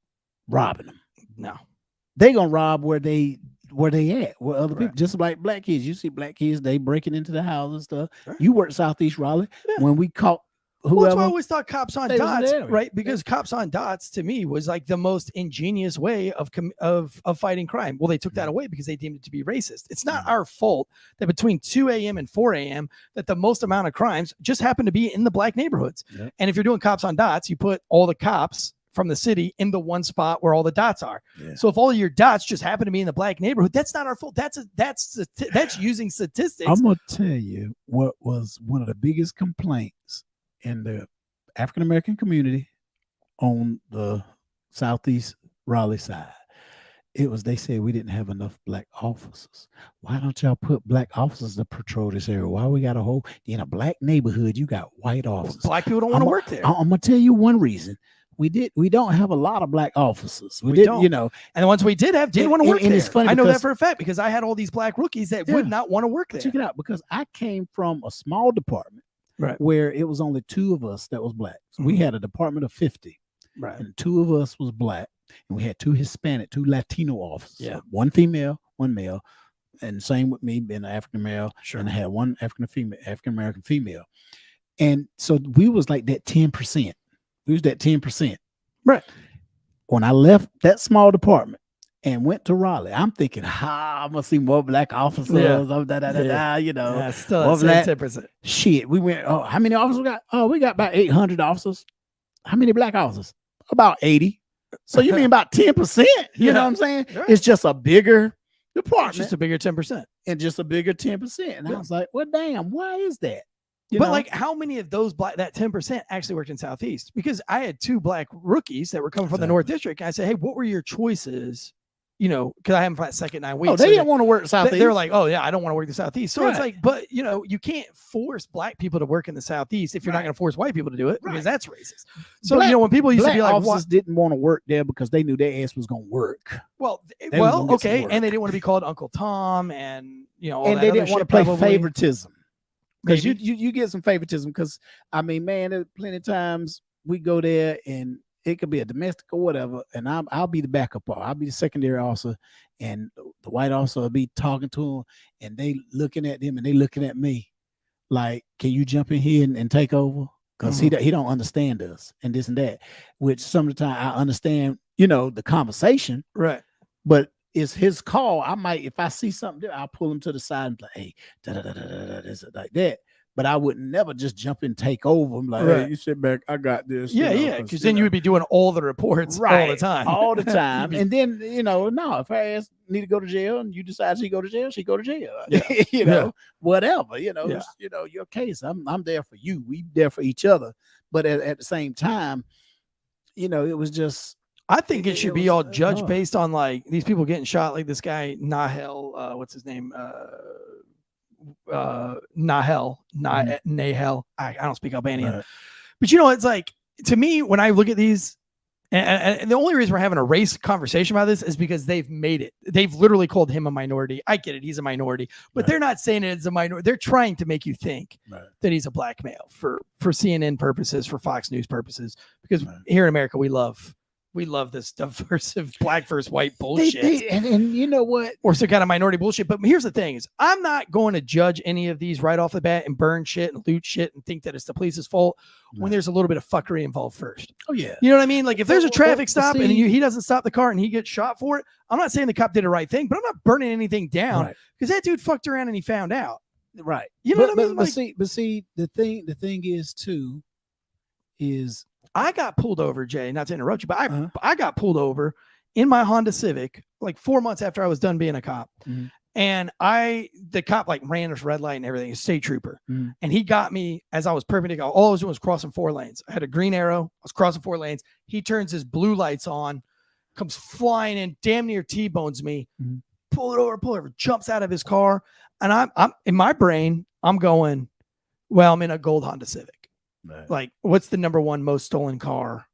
robbing them. No. They're going to rob where they at, where other people, just like black kids. You see black kids, they breaking into the house and stuff. You work Southeast Raleigh. When we caught whoever. Well, that's why I always thought Cops on Dots, right? Because Cops on Dots to me was like the most ingenious way of fighting crime. Well, they took that away because they deemed it to be racist. It's not our fault that between 2 a.m. and 4 a.m. that the most amount of crimes just happen to be in the black neighborhoods. And if you're doing Cops on Dots, you put all the cops from the city in the one spot where all the dots are. So if all of your dots just happen to be in the black neighborhood, that's not our fault. That's using statistics. I'm gonna tell you what was one of the biggest complaints in the African American community on the Southeast Raleigh side. They said we didn't have enough black officers. Why don't y'all put black officers to patrol this area? Why we got in a black neighborhood, you got white officers. Black people don't want to work there. I'm gonna tell you one reason. We don't have a lot of black officers. We didn't, and the ones we did have didn't want to work there. It's funny, I know that for a fact because I had all these black rookies that would not want to work there. Check it out, because I came from a small department where it was only 2 of us that was black. So we had a department of 50, and 2 of us was black, and we had 2 Hispanic, 2 Latino officers. So 1 female, 1 male, and same with me being an African male, and I had 1 African American female, and so we was like that 10%. We was that 10%. Right. When I left that small department and went to Raleigh, I'm thinking, I'm gonna see more black officers. Still at 10%. Shit. We went, how many officers we got? Oh, we got about 800 officers. How many black officers? About 80. So you mean about 10%? You know what I'm saying? Right. It's just a bigger department. Just a bigger 10%. And just a bigger 10%. And I was like, well, damn, why is that? Like, how many of those that 10% actually worked in Southeast? Because I had 2 black rookies that were coming from the North District. And I said, hey, what were your choices you know, because I haven't for that second 9 weeks. Oh, they didn't want to work Southeast. They're like, oh yeah, I don't want to work the Southeast. So it's Right. like, but you know, you can't force black people to work in the Southeast if you're not Right. going to force white people to do it, because Right. that's racist. So you know, when people used to be like, officers didn't want to work there because they knew their ass was going to work. well, They was gonna get some okay, work. and they didn't want to be called Uncle Tom, and you know, all And that they other didn't want to shit play probably. favoritism. Because Maybe. you get some favoritism. Because I mean, man, there's plenty of times we go there and it could be a domestic or whatever, and I'll be the backup officer. I'll be the secondary officer, and the white officer will be talking to them, and they looking at them, and they looking at me like, "Can you jump in here and take over?" Because he don't understand us and this and that. Which some of the time I understand, you know, the conversation, Right. but it's his call. I might, if I see something there, I'll pull him to the side and be like, "Hey, this like that." But I would never just jump and take over. I'm like, Right. "Hey, you sit back. I got this." Yeah, you know, yeah. Because then you would be doing all the reports all the time. all the time. You'd be- And then, you know, no, if her ass need to go to jail and you decide she go to jail, she go to jail. Yeah. You know, whatever. You know, Yeah. it's, you know, your case. I'm there for you. We there for each other. But at the same time, you know, it was just. I think it should be was- all judged based on like these people getting shot, like this guy Nahel, what's his name? Nahel. I don't speak Albanian, Right. but you know, it's like to me when I look at these, and the only reason we're having a race conversation about this is because they've made it. They've literally called him a minority. I get it, he's a minority, but Right. they're not saying it's a minority. They're trying to make you think Right. that he's a black male for CNN purposes, for Fox News purposes, because Right. here in America we love this diverse black versus white bullshit. And you know what? Or some kind of minority bullshit. But here's the thing is I'm not going to judge any of these right off the bat and burn shit and loot shit and think that it's the police's fault when Right. there's a little bit of fuckery involved first. Oh yeah. You know what I mean? Like if there's a But traffic stop and see- he doesn't stop the car and he gets shot for it, I'm not saying the cop did the right thing, but I'm not burning anything down Right. because that dude fucked around and he found out. Right. You know what I mean? But Like, see, the thing is too, is I got pulled over, Jay, not to interrupt you, but Uh-huh. I got pulled over in my Honda Civic like 4 months after I was done being a cop. Mhm. And the cop like ran this red light and everything, a state trooper. Mhm. And he got me as I was perpendicular. All I was doing was crossing 4 lanes. I had a green arrow. I was crossing 4 lanes. He turns his blue lights on, comes flying in, damn near T-bones me. Mhm. Pull it over, jumps out of his car. And I'm in my brain, I'm going, well, I'm in a gold Honda Civic. right. Like, what's the number one most stolen car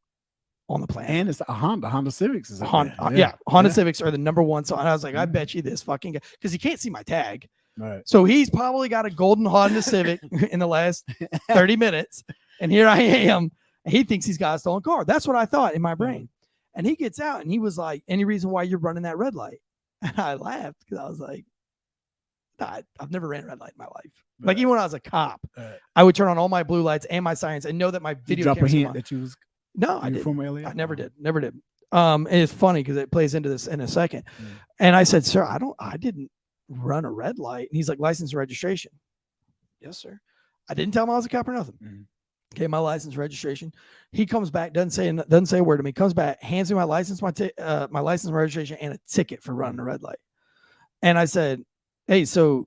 on the planet? And it's a Honda Civics is up Honda, there. Honda Yeah. Civics are the number one. So and I was like, I Mhm. bet you this fucking guy, because he can't see my tag. Right. So he's probably got a golden Honda Civic in the last 30 minutes. And here I am. And he thinks he's got a stolen car. That's what I thought in my brain. And he gets out and he was like, any reason why you're running that red light? And I laughed because I was like, nah, I've never ran a red light in my life. Like Right. even when I was a cop, Right. I would turn on all my blue lights and my sirens and know that my You video drop a cameras come hint on. that you was No, I you didn't. from LA. I never did. And it's funny because it plays into this in a second. Mm. And I said, sir, I didn't run a red light. And he's like, license and registration. Yes, sir. I didn't tell him I was a cop or nothing. Mm. Okay, my license and registration. He comes back, doesn't say a word to me. Comes back, hands me my license, my license and registration, and a ticket for running a red light. And I said, hey, so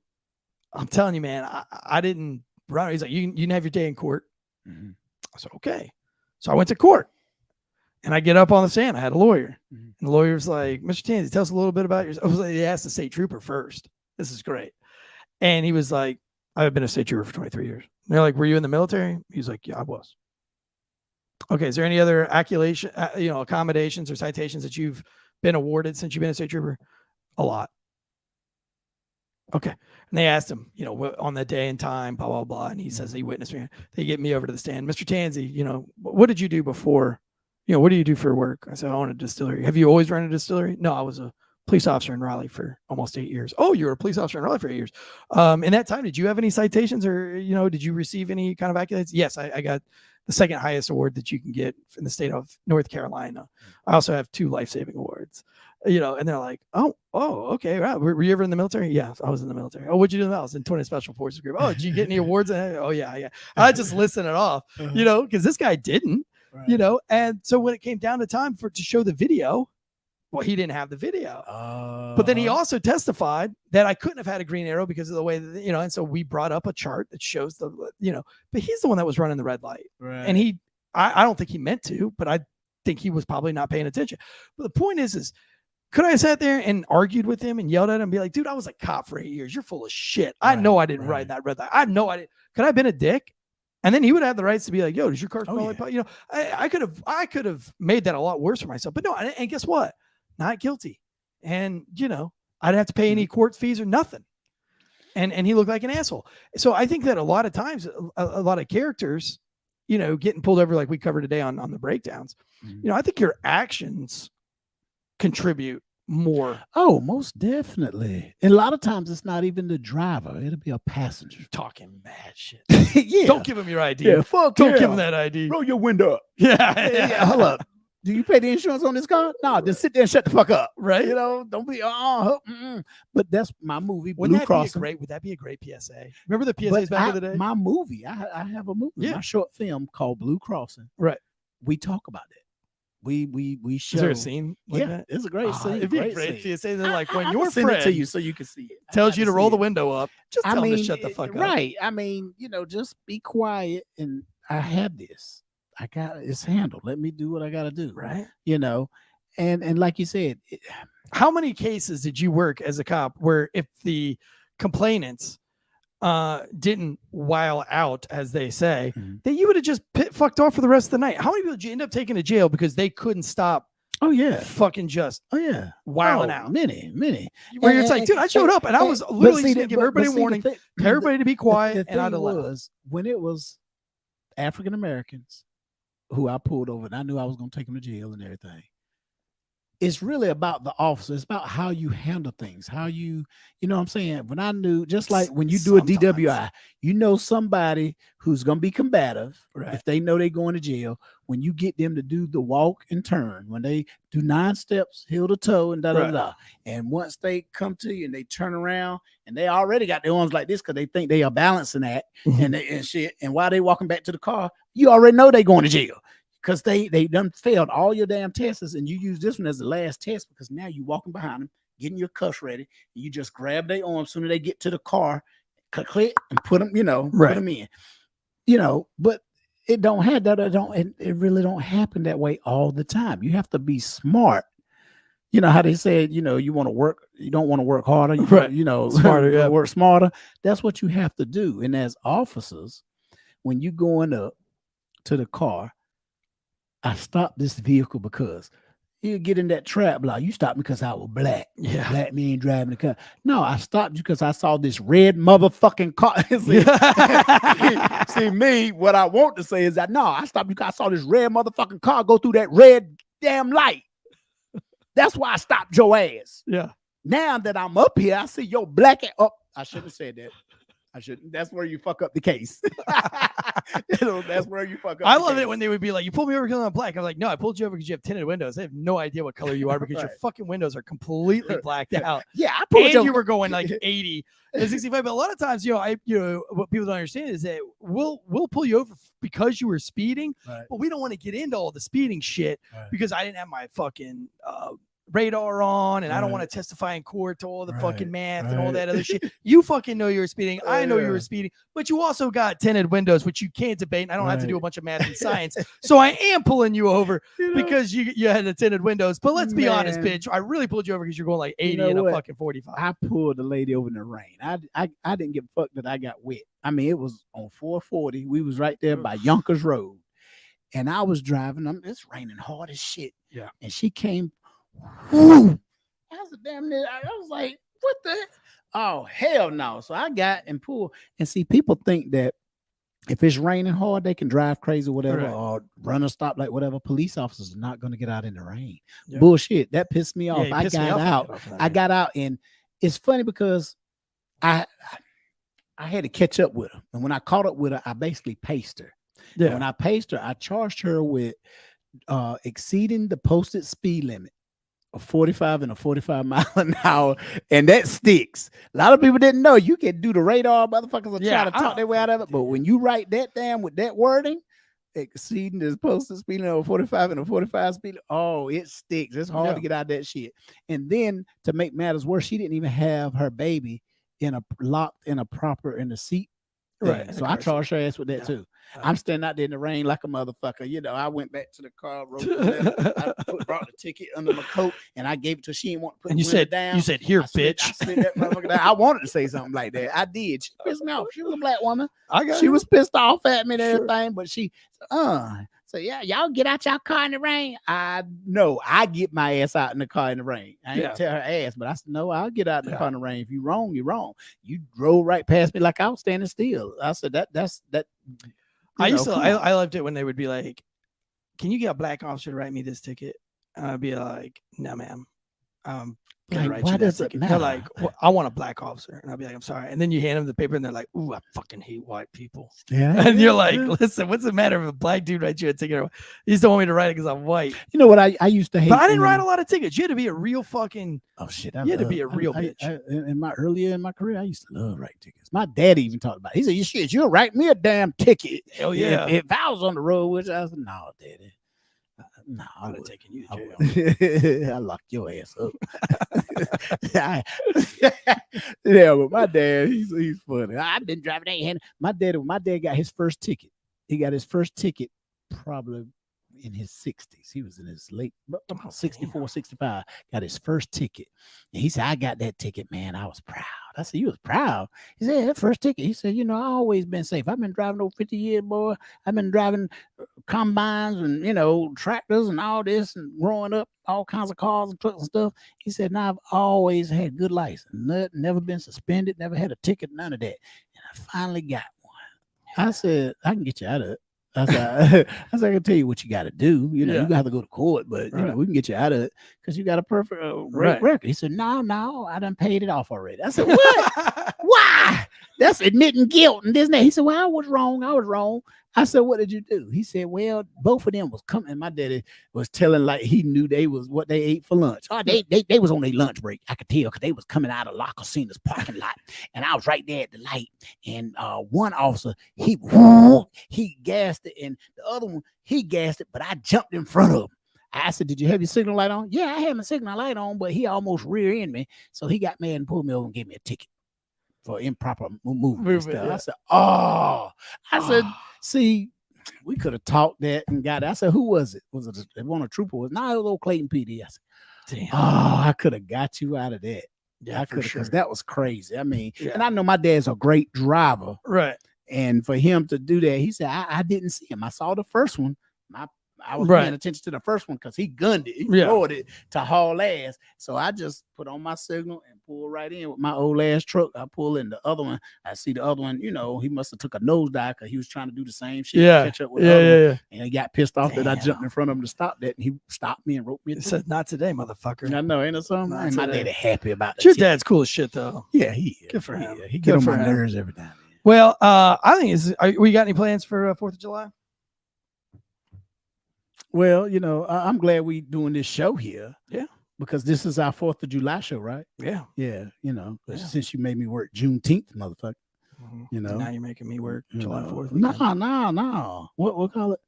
I'm telling you, man, I didn't run. He's like, you can have your day in court. Mhm. I said, okay. So I went to court. And I get up on the stand. I had a lawyer. Mhm. And the lawyer's like, Mr. Tansey, tell us a little bit about yourself. I was like, he asked the state trooper first. This is great. And he was like, I've been a state trooper for 23 years. And they're like, were you in the military? He's like, yeah, I was. Okay. Is there any other accommodations or citations that you've been awarded since you've been a state trooper? A lot. Okay. And they asked him, on the day and time, blah, blah, blah. And he says he witnessed me. They get me over to the stand. Mr. Tansey, what did you do before? What do you do for work? I said, I own a distillery. Have you always run a distillery? No, I was a police officer in Raleigh for almost 8 years. Oh, you were a police officer in Raleigh for 8 years. In that time, did you have any citations or, did you receive any kind of accolades? Yes, I got the second highest award that you can get in the state of North Carolina. I also have 2 life-saving awards, and they're like, oh, okay. Right. Were you ever in the military? Yeah, I was in the military. Oh, what'd you do? I was in 20 Special Forces Group. Oh, did you get any awards? Oh, yeah. I just listed it off, because this guy didn't. Right. And so when it came down to time to show the video, well, he didn't have the video. But then he also testified that I couldn't have had a green arrow because of the way that, and so we brought up a chart that shows but he's the one that was running the red light. Right. And I don't think he meant to, but I think he was probably not paying attention. But the point is Could I have sat there and argued with him and yelled at him and be like, dude, I was a cop for 8 years. You're full of shit. I know I didn't ride that red light. I know I didn't. Could I have been a dick? And then he would have the rights to be like, yo, does your car smell like, you know, I could have made that a lot worse for myself. But no, and guess what? Not guilty. And, you know, I didn't have to pay any court fees or nothing. And he looked like an asshole. So I think that a lot of times, a lot of characters, you know, getting pulled over like we covered today on the breakdowns, you know, I think your actions contribute more. Oh, most definitely. And a lot of times it's not even the driver. It'll be a passenger talking mad shit. Yeah. Don't give him your ID. Yeah, fuck Don't give him that ID. Roll your window up. Yeah. Hold up. Do you pay the insurance on this car? No, just sit there and shut the fuck up. Right. You know, don't be But that's my movie, Blue Would Crossing. that be a great PSA? Remember the PSAs back in the day? My movie, I have a movie, my short film called Blue Crossing. Right. We talk about it. We show. Is there a scene like that? It's a great scene. It'd be a great PSA. They're like, when I your can send friend it to you so you can see it. tells you to roll the window up, just tell him to shut the fuck up. Right. I mean, you know, just be quiet. And I have this. I got it's handled. Let me do what I got to do. Right. You know, and like you said, how many cases did you work as a cop where if the complainants didn't while out, as they say, that you would have just fucked off for the rest of the night? How many people did you end up taking to jail because they couldn't stop? Oh yeah, fucking just wilding out. Many. Where it's like, dude, I showed up and I was literally just gonna give everybody a warning, tell everybody to be quiet, and I'd allow. When it was African Americans who I pulled over, and I knew I was gonna take them to jail and everything. It's really about the officer. It's about how you handle things, how you know what I'm saying? When I knew, just like when you do a DWI, you know somebody who's going to be combative if they know they're going to jail. When you get them to do the walk and turn, when they do 9 steps, heel to toe, and da-da-da-da. And once they come to you and they turn around and they already got their arms like this because they think they are balancing that and shit. And while they walking back to the car, you already know they're going to jail. Because they done failed all your damn tests, and you use this one as the last test because now you walking behind them, getting your cuffs ready, and you just grab their arms as soon as they get to the car, click and put them, put them in. But it don't have that. It really don't happen that way all the time. You have to be smart. You know how they said, you want to work, you don't want to work harder, smarter, work smarter. That's what you have to do. And as officers, when you going up to the car, I stopped this vehicle because you get in that trap block. You stopped me because I was black. Yeah. Black man driving the car. No, I stopped you because I saw this red motherfucking car. See me, what I want to say is that I stopped you because I saw this red motherfucking car go through that red damn light. That's why I stopped your ass. Yeah. Now that I'm up here, I see your black I shouldn't have said that. I shouldn't. That's where you fuck up the case. That's where you fuck up. I love it when they would be like, "You pulled me over because I'm black." I'm like, "No, I pulled you over because you have tinted windows. I have no idea what color you are because your fucking windows are completely blacked out." Yeah, I pulled you were going like 80 and 65. But a lot of times, what people don't understand is that we'll pull you over because you were speeding, but we don't want to get into all the speeding shit because I didn't have my fucking radar on, and I don't want to testify in court to all the fucking math and all that other shit. You fucking know you were speeding. I know you were speeding, but you also got tinted windows, which you can't debate. And I don't have to do a bunch of math and science. So I am pulling you over because you had the tinted windows. But let's be honest, bitch. I really pulled you over because you're going like 80 and a fucking 45. I pulled the lady over in the rain. I didn't give a fuck that I got wet. I mean, it was on 440. We was right there by Yonkers Road, and I was driving. It's raining hard as shit. Yeah, and she came. Woo. I was like, what the heck? Oh, hell no. So I got and pulled. And see, people think that if it's raining hard, they can drive crazy, whatever, or run a stoplight, whatever. Police officers are not going to get out in the rain. Yeah. Bullshit. That pissed me off. I got out, and it's funny because I had to catch up with her. And when I caught up with her, I basically paced her. Yeah. And when I paced her, I charged her with exceeding the posted speed limit. A 45 and a 45 mile an hour, and that sticks. A lot of people didn't know you can do the radar. Motherfuckers are trying to talk their way out of it, but when you write that down with that wording, exceeding the posted speed limit of 45 and a 45 speed, it sticks. It's hard to get out of that shit. And then to make matters worse, she didn't even have her baby locked in the seat. Right. So I charged her ass with that too. I'm standing out there in the rain like a motherfucker. You know, I went back to the car, wrote the letter, brought the ticket under my coat, and I gave it to her. She didn't want to put And the you window said, down. "You said here, bitch." I slid that motherfucker down. I wanted to say something like that. I did. She pissed me off. She was a black woman. She was pissed off at me and everything, but she, so yeah, y'all get out y'all car in the rain. I get my ass out in the car in the rain. I didn't tell her ass, but I said, no, I'll get out in the car in the rain. If you're wrong, you're wrong. You drove right past me like I was standing still. I said that's. I loved it when they would be like, "Can you get a black officer to write me this ticket?" And I'd be like, "No, ma'am. Like, why does it matter? They're like, well, I want a black officer. And I'll be like, I'm sorry. And then you hand them the paper and they're like, ooh, I fucking hate white people. Yeah. And you're like, listen, what's the matter if a black dude writes you a ticket? You just don't want me to write it because I'm white. You know what I used to hate? But I didn't write a lot of tickets. You had to be a real fucking shit. You had to be a real bitch. Earlier in my career, I used to love writing tickets. My daddy even talked about it. He said, shit, you'll write me a damn ticket. Hell yeah. If I was on the road, which I said, no, daddy. No, I would have taken you to jail. I locked your ass up. Yeah, but my dad, he's funny. I've been driving that. My dad got his first ticket. He got his first ticket probably in his 60s. He was in his late 64, 65. Got his first ticket. And he said, I got that ticket, man. I was proud. I said, you was proud? He said, that first ticket. He said, I always been safe. I've been driving over 50 years, boy. I've been driving combines and, tractors and all this and growing up, all kinds of cars and trucks and stuff. He said, now I've always had good license. Never been suspended, never had a ticket, none of that. And I finally got one. I said, I can get you out of it. I said, I can tell you what you got to do. You got to go to court, but we can get you out of it because you got a perfect great record. He said, no, I done paid it off already. I said, what? Why? That's admitting guilt and this and that. He said, well, I was wrong. I said, what did you do? He said, well, both of them was coming. My daddy was telling like he knew they was what they ate for lunch. Oh, they was on their lunch break. I could tell because they was coming out of La Cocina's parking lot. And I was right there at the light. And one officer, he gassed it. And the other one, he gassed it, but I jumped in front of him. I said, did you have your signal light on? Yeah, I had my signal light on, but he almost rear-ended me. So he got mad and pulled me over and gave me a ticket for improper movement. I said, I said, see, we could have talked that and got it. I said, who was it? Was it one of the trooper? It was old Clayton PD. I said, damn. I could have got you out of that. Yeah, I could have, because that was crazy. I mean, and I know my dad's a great driver. Right. And for him to do that, he said, I didn't see him. I saw the first one. I was paying attention to the first one because he gunned it. He lowered it to haul ass. So I just put on my signal and pulled right in with my old ass truck. I pull in the other one. I see the other one, he must have took a nosedive because he was trying to do the same shit. Catch up with the other one. And he got pissed off that I jumped in front of him to stop that. And he stopped me and wrote me. He said, not today, motherfucker. I know, ain't it something? My daddy happy about that. Your dad's cool as shit, though. Yeah, he is. Good for him. He get on my nerves every time. Well, I think we got any plans for 4th of July? Well, I'm glad we doing this show here. Yeah. Because this is our 4th of July show, right? Yeah. Yeah. Since you made me work Juneteenth, motherfucker. Mm-hmm. Now you're making me work July 4th. No. What call it?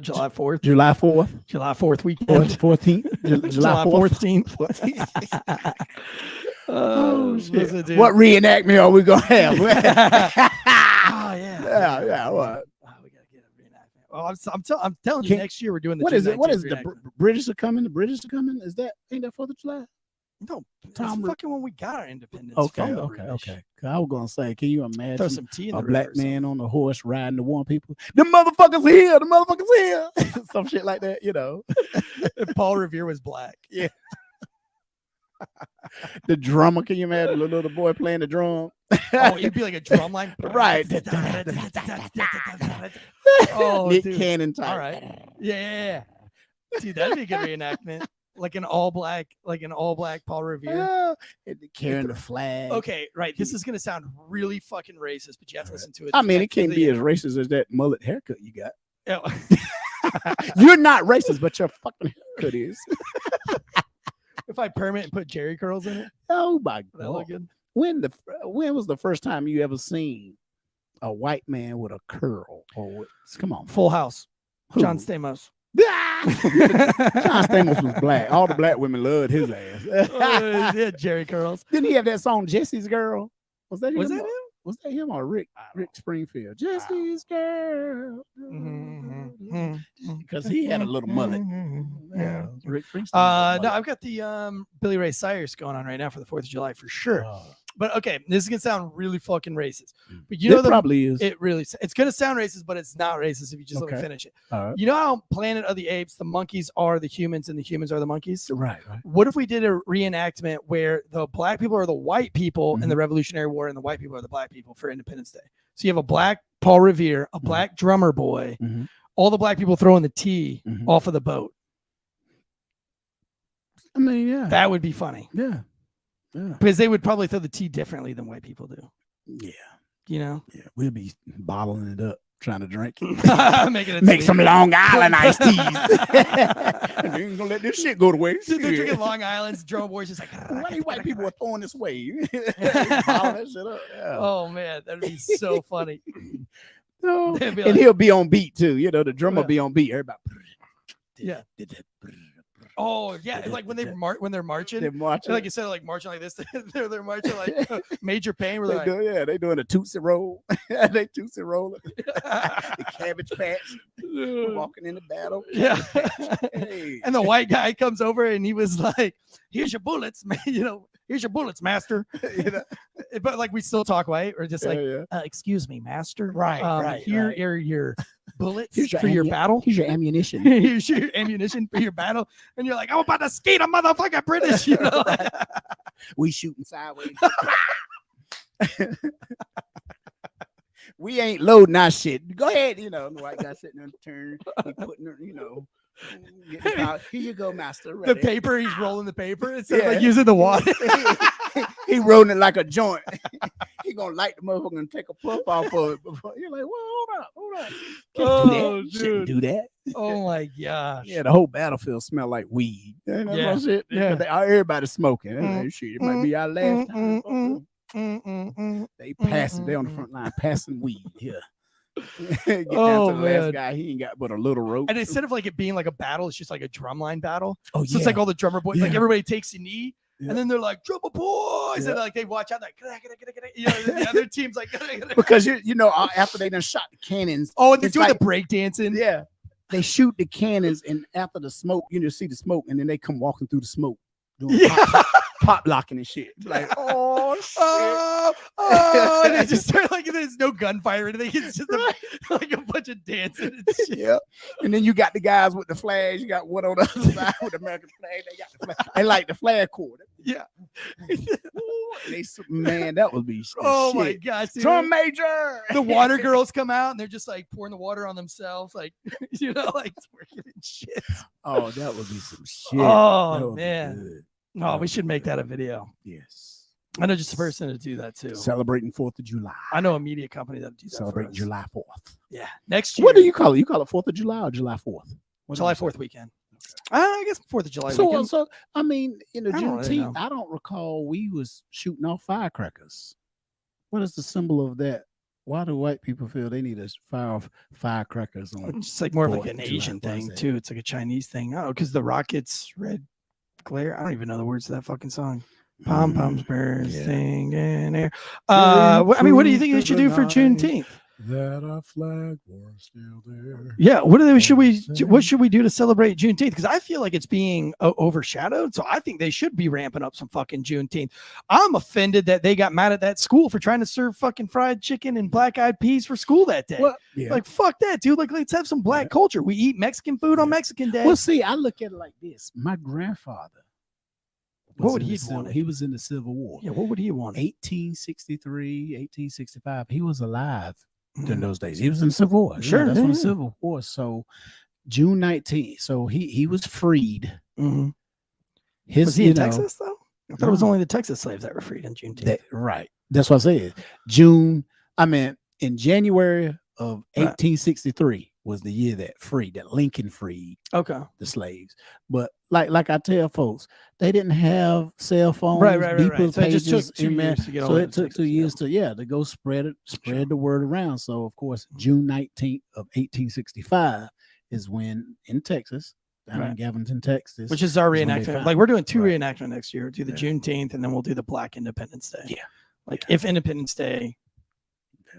July 4th. July 4th. July 4th weekend. 14th. July 14th. Oh, shit. What reenactment are we going to have? Yeah. What? I'm telling you, next year we're doing the. What is it? What is it? The British are coming. The British are coming. Is that ain't that 4th of July? No, that's fucking when we got our independence. Okay. I was gonna say, can you imagine throw some tea in a the black man on a horse riding to warn people? The motherfuckers here. The motherfuckers here. Some shit like that, If Paul Revere was black, yeah. The drummer, can you imagine the little boy playing the drum? Oh, it'd be like a drum line, right? Oh, Nick dude. Cannon type. All right, yeah. Dude, that'd be a good reenactment, like an all black Paul Revere, carrying the flag. Okay, right. This is gonna sound really fucking racist, but you have to listen to it. I mean, it can't be as racist as that mullet haircut you got. Oh. You're not racist, but your fucking haircut is. If I perm it and put Jerry curls in it. Oh my God. That look good. When was the first time you ever seen a white man with a curl? Come on. Full House. Who? John Stamos. John Stamos was black. All the black women loved his ass. Yeah, Jerry curls. Didn't he have that song Jesse's Girl? Was that him? Was that him or Rick Springfield? Jesse's girl. Because he had a little mullet. Yeah, Rick Springfield. No, I've got the Billy Ray Cyrus going on right now for the 4th of July for sure. But okay, this is gonna sound really fucking racist. But you know, probably is. It's gonna sound racist, but it's not racist if you just let me finish it. All right. You know how Planet of the Apes, the monkeys are the humans and the humans are the monkeys? Right. What if we did a reenactment where the black people are the white people in the Revolutionary War and the white people are the black people for Independence Day? So you have a black Paul Revere, a black drummer boy, all the black people throwing the tea off of the boat. I mean, yeah. That would be funny. Yeah. Yeah. Because they would probably throw the tea differently than white people do. Yeah. You know? Yeah. We'll be bottling it up, trying to drink it. Make some Long Island iced teas. And you ain't gonna let this shit go to waste. They're drinking Long Island's drone boys just like, why these white people are throwing this way? Bottling that shit up. Yeah. Oh man, that'd be so funny. No. They'd be And like, he'll be on beat too. You know, the drummer be on beat. Everybody. Yeah. Oh yeah, it's like when they're marching. They're marching. Like you said, like marching like this. they're marching like Major Payne. Where they're they doing a Tootsie Roll. They Tootsie Roll. The Cabbage Patch. Walking in the battle. Yeah. Hey. And the white guy comes over and he was like, "Here's your bullets, man. Here's your bullets, master." But like we still talk white, or just like, "Excuse me, master." Right. Here are your bullets Here's for your battle. Here's your ammunition. Here's your ammunition for your battle. And you're like, "I'm about to skate a motherfucking British." You know. We shooting sideways. We ain't loading our shit. Go ahead, the white guy sitting on the turn, he putting her, here you go, master. The paper, he's rolling the paper instead of like using the water. He rolling it like a joint. He gonna light the motherfucker and take a puff off of it. Before you're like, well, hold up. Can't Dude. do that. Oh my gosh. Yeah, the whole battlefield smell like weed. Shit. Yeah. Everybody's smoking. Shit, it might be our last time. They passing. They on the front line passing weed. Yeah. Get down to the last guy. He ain't got but a little rope. And instead of like it being like a battle, it's just like a drumline battle. Oh, so it's like all the drummer boys, like Yeah. everybody takes a knee. Yeah. And then they're like, "Drummer boys," and like they watch out, like, the other team's like, because after they done shot the cannons. oh, and they're it's doing like- the break dancing. Yeah, they shoot the cannons, and after the smoke, see the smoke, and then they come walking through the smoke, doing pop locking and shit. Like, oh shit. And they just start like there's no gunfire or anything. It's just like a bunch of dancing and shit. Yeah, and then you got the guys with the flags. You got one on the other side with the American flag. They got the flag. They like the flag cord. Yeah. Man, that would be. Oh shit. my gosh. Dude. Drum major. The water girls come out and they're just like pouring the water on themselves, like like twerking and shit. Oh, that would be some shit. Oh man. Oh, we should make that a video. Yes. I know just a person to do that too. Celebrating 4th of July. I know a media company that do that. Celebrating July 4th. Yeah. Next year. What do you call it? You call it 4th of July or July 4th? July 4th weekend. I guess 4th of July So, weekend. so I mean, I don't really Juneteenth, know. I don't recall we was shooting off firecrackers. What is the symbol of that? Why do white people feel they need to fire off firecrackers on? It's just like more of like 4th an of July. Asian What is thing that? too. It's like a Chinese thing. Oh, because the rockets red glare. I don't even know the words to that fucking song. Pom poms bursting in air. I mean, what do you think they should do for Juneteenth? That our flag was still there. Yeah, what should we do to celebrate Juneteenth? Because I feel like it's being overshadowed. So I think they should be ramping up some fucking Juneteenth. I'm offended that they got mad at that school for trying to serve fucking fried chicken and black-eyed peas for school that day. Well, yeah. Like fuck that, dude. Like let's have some black culture. We eat Mexican food on Mexican Day. Well, see, I look at it like this. My grandfather. What would in he the want? He was in the Civil War. Yeah, what would he want? 1863, 1865. He was alive in those days. He was in the Civil War. Sure, That's when the yeah. Civil War. So June 19th. So he was freed. Mm-hmm. His, Was he in Texas though? I thought it was only the Texas slaves that were freed in Juneteenth. Right. That's what I said. In January of 1863 was the year that Lincoln freed Okay. the slaves. But like I tell folks, they didn't have cell phones, Right. beeper So it just pages took 2 in there. years to get all So that it took 2 years to go spread the word around. So of course, June 19th of 1865 is when in Texas, down in Gaventon, Texas, Which is our is when they reenactment. found Like we're doing 2 Right. reenactment next year. Do the Juneteenth and then we'll do the Black Independence Day. Yeah. Like if Independence Day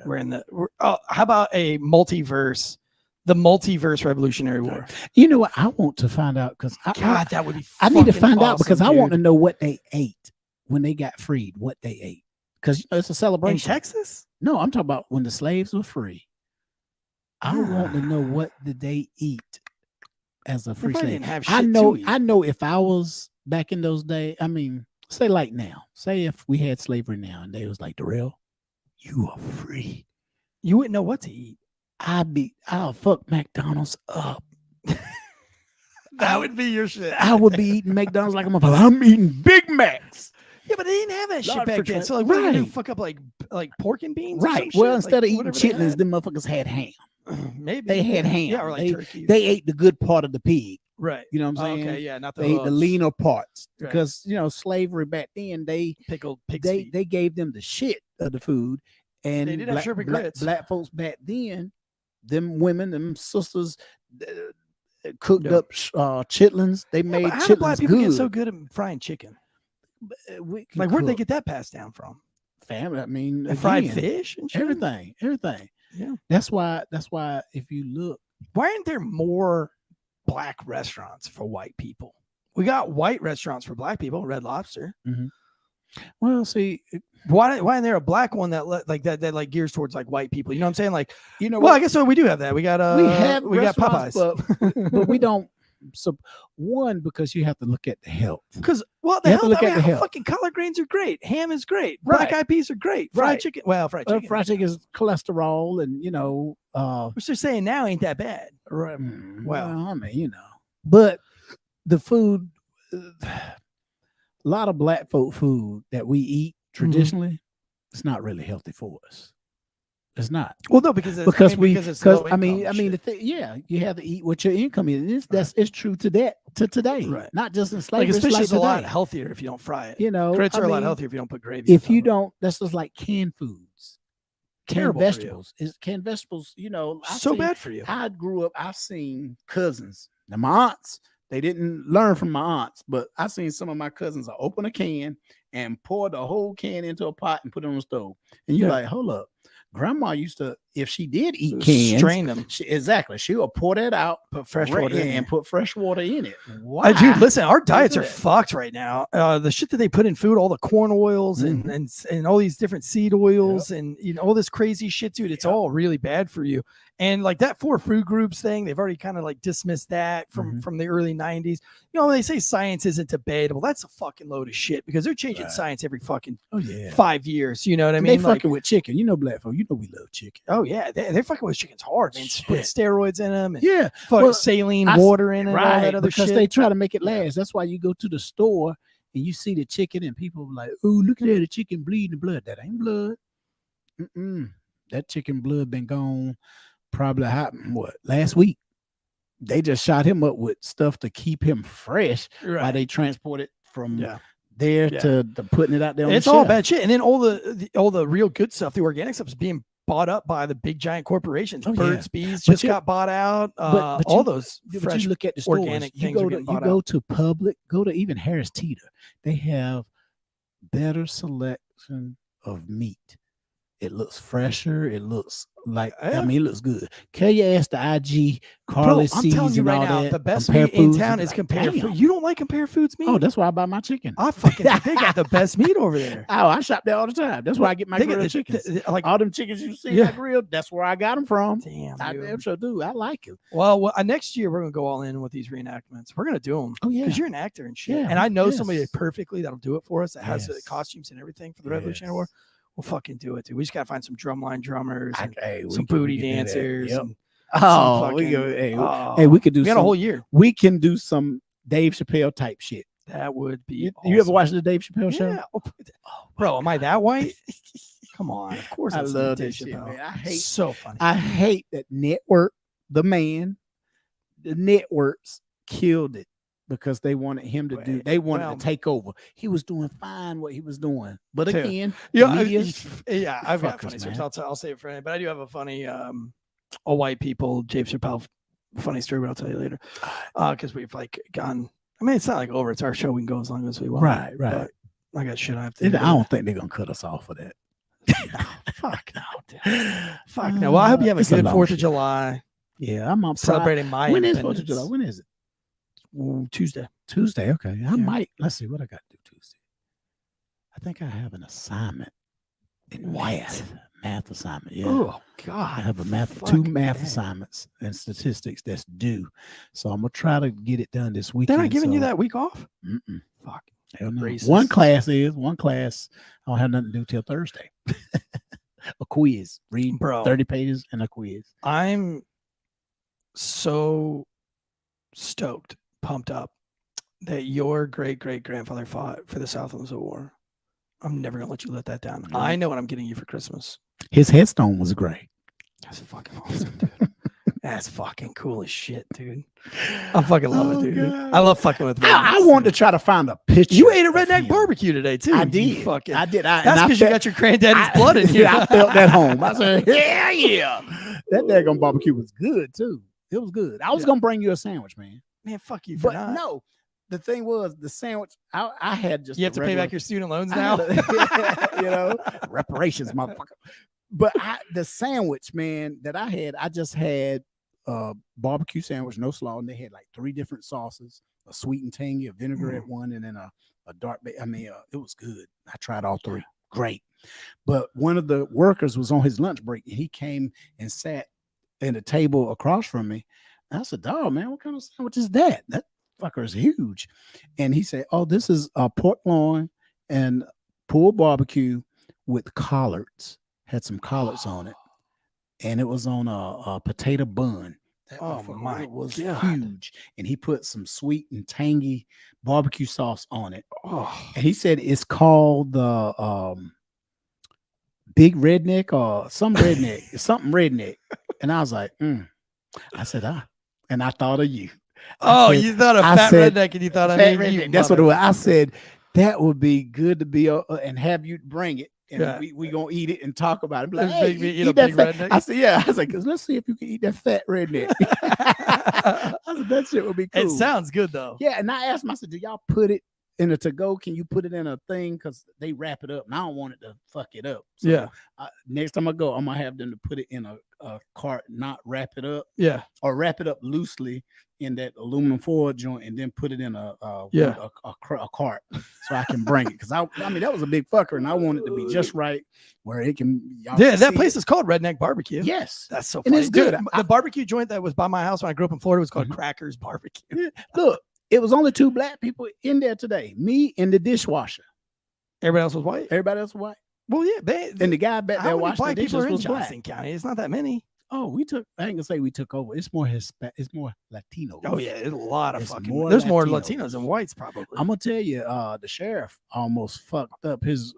We're in the. How about a multiverse? The multiverse Revolutionary War. You know what? I want to find out because that would be. I need to find out awesome, because I dude. want to know what they ate when they got freed. What they ate because it's a celebration. In Texas? No, I'm talking about when the slaves were free. I want to know what did they eat as a free slave. I know if I was back in those days, I mean, say like now, say if we had slavery now and they was like, Darrell, you are free. You wouldn't know what to eat. I'll fuck McDonald's up. That would be your shit. I would be eating McDonald's like I'm eating Big Macs. Yeah, but they didn't have that shit Lord back then. So like, what are you gonna do? Fuck up like pork and beans? Right. Well, instead of eating chitlins, them motherfuckers had ham. Maybe they had ham. Yeah, or like turkey. They ate the good part of the pig. Right. You know what I'm saying? Okay, yeah, not the they ate the leaner parts right. because slavery back then they pickled pig's feet. They gave them the shit of the food, and they did have shrimp and grits. Black folks back then, them women, them sisters cooked up chitlins. They made how chitlins do black people good. get so good at frying chicken? Like where'd they get that passed down from? Family. I mean, and fried fish and shit? everything. Yeah. That's why if you look, why aren't there more black restaurants for white people? We got white restaurants for black people, Red Lobster. Mm-hmm. Well, see, why isn't there a black one that gears towards like white people? You know what I'm saying? Like, well, I guess so. We do have that. We got we got Popeyes, but we don't. So one, because you have to look at the health. Because the health. Fucking collard greens are great. Ham is great. Right. Black eyed peas are great. Fried chicken. Well, fried chicken. Fried chicken is cholesterol, and which they're saying now ain't that bad. Right. Well, I mean, but the food, a lot of black folk food that we eat traditionally, it's not really healthy for us. It's not. Well, no, because I mean, the thing, you have to eat what your income is. It's true to today, right? Not just in slavery. Like, fish is a lot healthier if you don't fry it. Grits are a lot healthier if you don't put gravy. If you don't, that's just like canned foods, terrible canned vegetables. Canned vegetables. Bad for you. I grew up. I've seen cousins. Now my aunts, they didn't learn from my aunts, but I've seen some of my cousins open a can and pour the whole can into a pot and put it on the stove. And you're like, hold up. Grandma used to, if she did eat cans, strain them. She would pour that out, put fresh water in and put fresh water in it. Why? Dude, listen, our diets are fucked right now. The shit that they put in food, all the corn oils and all these different seed oils and all this crazy shit, dude. It's all really bad for you. And like that 4 food groups thing, they've already kind of like dismissed that from the early 90s. They say science isn't debatable. That's a fucking load of shit because they're changing science every fucking 5 years. You know what I mean? They fucking with chicken. Black folk, we love chicken. Oh yeah, they're fucking with chickens hard, man. Put steroids in them. And saline water in it. Right, all that other because shit. They try to make it last. That's why you go to the store and you see the chicken and people are like, "Oh, look at that, the chicken bleeding blood." That ain't blood. That chicken blood been gone. Probably last week. They just shot him up with stuff to keep him fresh while they transport it from there to putting it out there. It's all bad shit. And then all the real good stuff, the organic stuff, is being bought up by the big giant corporations. Birds, bees just got bought out. But all those fresh, you look at the stores, organic you things go are to getting bought go out. to Public, go to even Harris Teeter. They have better selection of meat. It looks fresher. It looks like, it looks good. Can you ask the IG Carly C's I'm telling you right now, that, the best meat in town is Compare Foods. You don't like Compare Foods meat? Oh, that's why I buy my chicken. They got the best meat over there. Oh, I shop there all the time. That's why I get my grilled chickens. Like all them chickens you see I grilled, that's where I got them from. Damn, I damn sure do. I like it. Well, next year we're gonna go all in with these reenactments. We're gonna do them. Oh yeah, because you're an actor and shit. Yeah, and I know somebody perfectly that'll do it for us. That has the costumes and everything for the Revolutionary War. We'll fucking do it, dude. We just gotta find some drumline drummers and some booty dancers. Yep. And we could do. We got a whole year. We can do some Dave Chappelle type shit. That would be. You ever watch the Dave Chappelle show? Yeah. Bro, am I that white? Come on, of course. I love Dave that shit, Chappelle. man. I hate. So funny. I hate that network. The networks killed it. Because they wanted him to to take over. He was doing fine what he was doing. But again, I've got funny stories. I'll save it for him. But I do have a funny all white people, Dave Chappelle funny story, but I'll tell you later. Because we've gone. I mean, it's not over. It's our show. We can go as long as we want. Right. But I got shit I have to I don't think they're gonna cut us off for that. Fuck no, dude. Fuck no. Well, I hope you have a It's a good long 4th of shit. July. Yeah, I'm up Celebrating my When is 4th independence. of July? When is it? Ooh, Tuesday. Tuesday. Okay. I Yeah. might. Let's see what I got to do Tuesday. I think I have an assignment in math assignment. Yeah. Oh I God. have a two Fucking math A. assignments and statistics that's due. So I'm gonna try to get it done this weekend. They're not giving you so- that week off? Mm-mm. Fuck. Hell no. Racist. One class. I don't have nothing to do till Thursday. A quiz. Read Bro. 30 pages and a quiz. I'm so stoked, pumped up that your great grandfather fought for the Southland Civil War. I'm never gonna let you let that down. No. I know what I'm getting you for Christmas. His headstone was great. That's fucking awesome, dude. That's fucking cool as shit, dude. I fucking love it, dude. God. I love fucking with I rednecks, wanted to dude. try to find a picture. You ate a of redneck him. barbecue today too. I you did. Fucking, I did. that's and I because you felt- got your granddaddy's blood in you. I felt that home. I said, yeah, yeah. That daggone barbecue was good too. It was good. I was gonna bring you a sandwich, man. Man, fuck you for But not. no, the thing was the sandwich. I had just You have to pay back your student loans now. reparations, motherfucker. But the sandwich, man, that I had, I just had barbecue sandwich, no slaw, and they had like 3 different sauces: a sweet and tangy, a vinaigrette one, and then a dark. It was good. I tried all 3. Great. But one of the workers was on his lunch break, and he came and sat at a table across from me. And I said, "Dog, man, what kind of sandwich is that? That fucker is huge." And he said, "Oh, this is pork loin and pulled barbecue with collards. Had some collards on it, and it was on a potato bun. That Oh motherfucker my was God. huge, and he put some sweet and tangy barbecue sauce on it. Oh, And he said it's called the Big Redneck or some redneck, something redneck." And I was like, I said, and I thought of you. I said, you thought a I fat said, redneck and you thought I Fat mean you redneck. That's what it was. I mother- said that would be good to be and have you bring it, and Yeah. we gonna eat it and talk about it. Be like, This "Hey, big- you eat a eat that big fat-" redneck? I said, yeah. I was like, let's see if you can eat that fat redneck. I said, that shit would be cool. It sounds good though. Yeah, and I asked him, I said, do y'all put it in a to-go? Can you put it in a thing? Because they wrap it up, and I don't want it to fuck it up. So Yeah. next time I go, I'm gonna have them to put it in a cart, not wrap it up, Yeah. or wrap it up loosely in that aluminum foil joint, and then put it in a cart so I can bring it. Because I mean that was a big fucker, and I want it to be just right where it can. Y'all Yeah, can that see place it. is called Redneck Barbecue. Yes. That's so And funny. it's good. Dude, the barbecue joint that was by my house when I grew up in Florida was called Mhm. Crackers Barbecue. Yeah. Look, it was only 2 black people in there today. Me and the dishwasher. Everybody else was white. Everybody else was white. Well, yeah, they, And the guy back how there many washing the black people dishes are in was black. Johnson County? It's not that many. Oh, I ain't gonna say we took over. It's more it's more Latino. Oh yeah, there's a lot of It's fucking. more There's more Latinos. Latinos than whites probably. I'm gonna tell you, the sheriff almost fucked up his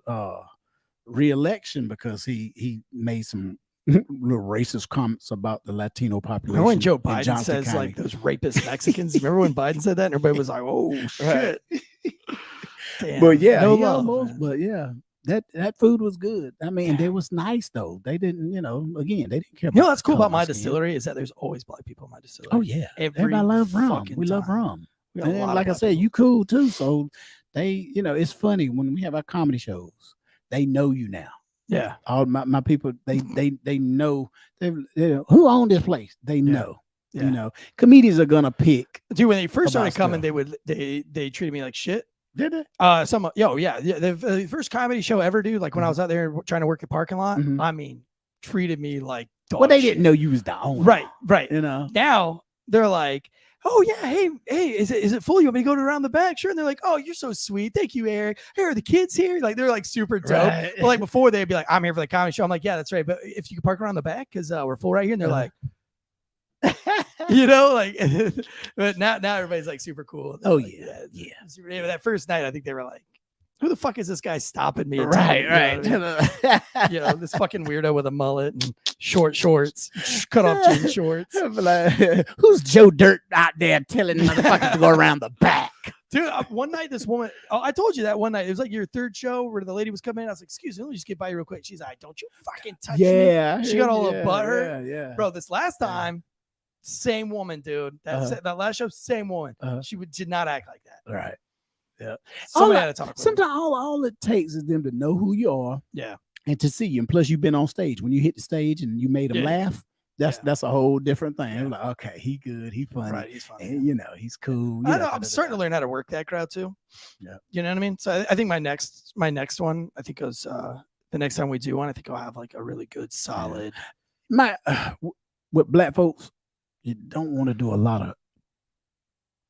re-election because he made some little racist comments about the Latino population. Remember when Joe in Biden Johnson says County. like those rapist Mexicans? Remember when Biden said that and everybody was like, "Oh shit!" Damn, But yeah, no he love. almost, Man. but yeah, that food was good. I mean, they Yeah. was nice though. They didn't, again, they didn't care. You know about what's the cool color about my of skin. distillery is that there's always black people in my distillery. Oh yeah, Every everybody loves rum. fucking We love time. rum. We got a And lot of like I black said, people. you cool too. So they, it's funny when we have our comedy shows. They know you now. Yeah, All my people, they know. They who owned this place. They know. yeah. Comedians are gonna pick. Dude, when they first started About coming, stuff. they treated me like shit. Did they? The first comedy show ever, dude. Like when I was out there trying to work a parking lot, Mhm. I mean, treated me like dog Well, they shit. didn't know you was the owner. Right. You know. Now they're like, "Oh yeah, hey, is it full? You want me to go around the back?" Sure. And they're like, "Oh, you're so sweet, thank you, Eric. Hey, are the kids here?" Like they're like super dope. Right. But like before, they'd be like, "I'm here for the comedy show." I'm like, "Yeah, that's right, but if you could park around the back because we're full right here," and they're like. Like, but now everybody's like super cool. They're Oh, like, yeah. But that first night, I think they were like, "Who the fuck is this guy stopping me?" and Right, telling me," you know what I mean? This fucking weirdo with a mullet and short shorts, cut off jean shorts. Like, who's Joe Dirt out there telling motherfuckers to go around the back? Dude, one night this woman, I told you that one night. It was like your 3rd show where the lady was coming in. I was like, "Excuse me, let me just get by you real quick." She's like, "Don't you fucking touch me." Yeah, She got all up butthurt. Yeah. Bro, this last time, same woman, dude. That last show, same woman. Uh-huh. She did not act like that. Right. Yeah. Somebody All had to talk with her. Sometimes all it takes is them to know who you are. Yeah. and to see you. And plus, you've been on stage. When you hit the stage and you made them laugh, that's a whole different thing. Yeah. Like, okay, he good, he funny, Right, he's funny. and, he's cool. I know, I'm starting to learn how to work that crowd too. Yeah, you know what I mean. So I think my next one, I think goes the next time we do one, I think I'll have like a really good, solid. With black folks, you don't want to do a lot of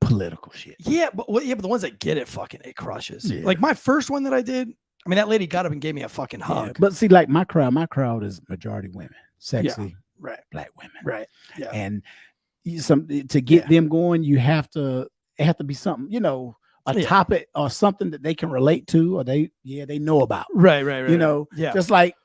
political shit. Yeah, but the ones that get it, fucking, it crushes. Yeah. Like my first one that I did, I mean, that lady got up and gave me a fucking hug. Yeah, but see, like my crowd is majority women, sexy, right, black women, right, yeah. And to get them going, it have to be something, a topic or something that they can relate to, or they know about. Right. Just like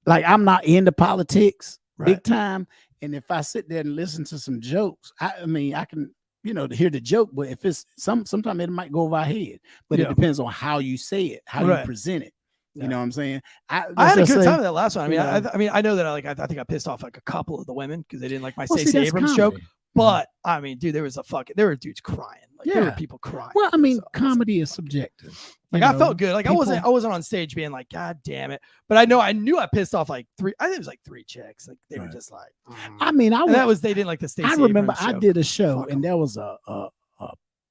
I'm not into politics big Right. time, and if I sit there and listen to some jokes, I mean, I can. To hear the joke, but if it's sometimes it might go over our head, but it depends on how you say it, how you present it. You know what I'm saying? I had a good time with that last one. I mean, I know that I think I pissed off like a couple of the women because they didn't like my Stacey Abrams joke. But I mean, dude, there were dudes crying. Like there were people crying. Well, I mean, comedy is subjective. Like I felt good. Like I wasn't on stage being like, God damn it. But I knew I pissed off like three. I think it was like three chicks. Like they were just like. I mean, they didn't like the Stacey. I remember Abrams I did a show and there was a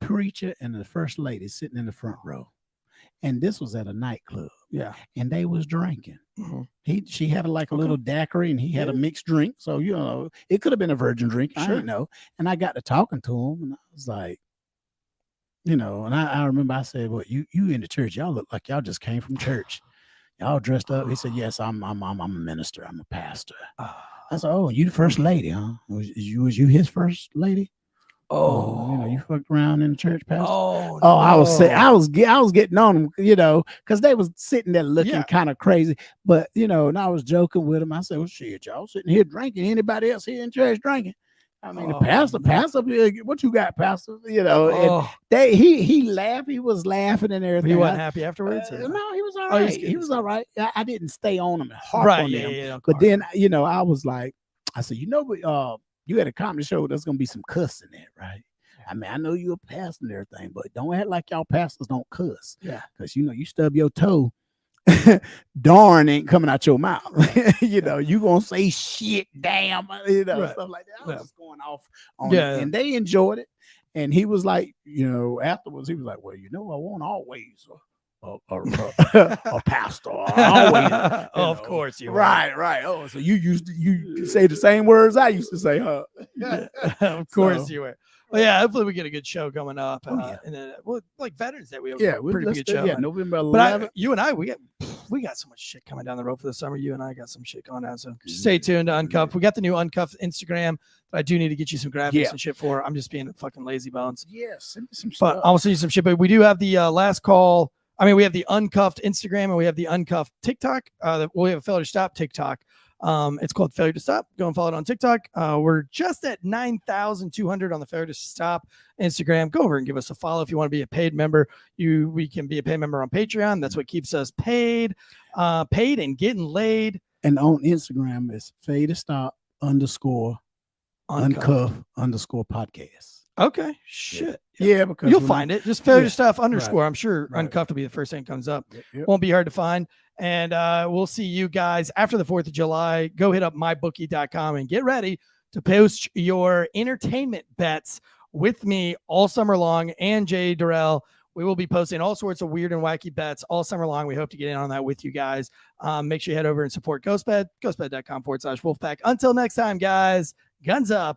preacher and the first lady sitting in the front row, and this was at a nightclub. Yeah, and they was drinking. Mm-hmm. She had a little daiquiri, and he had a mixed drink. So it could have been a virgin drink. I don't know. And I got to talking to him, and I was like, and I remember I said, "Well, you in the church? Y'all look like y'all just came from church. Y'all dressed up." He said, "Yes, I'm a minister. I'm a pastor." I said, "Oh, you the first lady, huh? Was you his first lady?" Oh, you fucked around in the church, pastor. I was getting on them, because they was sitting there looking kind of crazy. But and I was joking with them. I said, "Well, shit, y'all sitting here drinking. Anybody else here in church drinking?" I mean, the pastor, what you got, pastor? And he laughed. He was laughing and everything. He wasn't happy afterwards. No, he was all right. He was all right. I didn't stay on him and harp on them. Yeah, but then, I was like, I said, you had a comedy show. There's gonna be some cussing in it, right? I mean, I know you're a pastor and everything, but don't act like y'all pastors don't cuss. Yeah, because you stub your toe. Darn ain't coming out your mouth. You gonna say shit, damn, stuff like that. I was just going off on it, and they enjoyed it. And he was like, afterwards, he was like, "Well, I won't always a pastor. Always, of course you right. Oh, so you say the same words I used to say, huh? Of course you were. Well, yeah, hopefully we get a good show coming up. And then, like Veterans Day, we have a pretty good show. Yeah, November 11th. But you and I, we got so much shit coming down the road for the summer. You and I got some shit going on. So stay tuned to Uncuffed. We got the new Uncuffed Instagram that I do need to get you some graphics and shit for. I'm just being a fucking lazy bones. Yes, send me some stuff. But I'll send you some shit. But we do have the last call. I mean, we have the Uncuffed Instagram and we have the Uncuffed TikTok. We have a Failure to Stop TikTok. It's called Failure to Stop. Go and follow it on TikTok. We're just at 9,200 on the Failure to Stop Instagram. Go over and give us a follow if you want to be a paid member. We can be a paid member on Patreon. That's what keeps us paid and getting laid. And on Instagram, it's Failure to Stop _ Uncuffed _ podcast. Okay. Shit. Yeah, because you'll find it. Just Failure to Stop _ Right. I'm sure Uncuffed will be the first thing that comes up. Yep. Won't be hard to find. And we'll see you guys after the 4th of July. Go hit up mybookie.com and get ready to post your entertainment bets with me all summer long and Jay Derrell. We will be posting all sorts of weird and wacky bets all summer long. We hope to get in on that with you guys. Make sure you head over and support GhostBed, ghostbed.com /Wolfpack. Until next time, guys, guns up.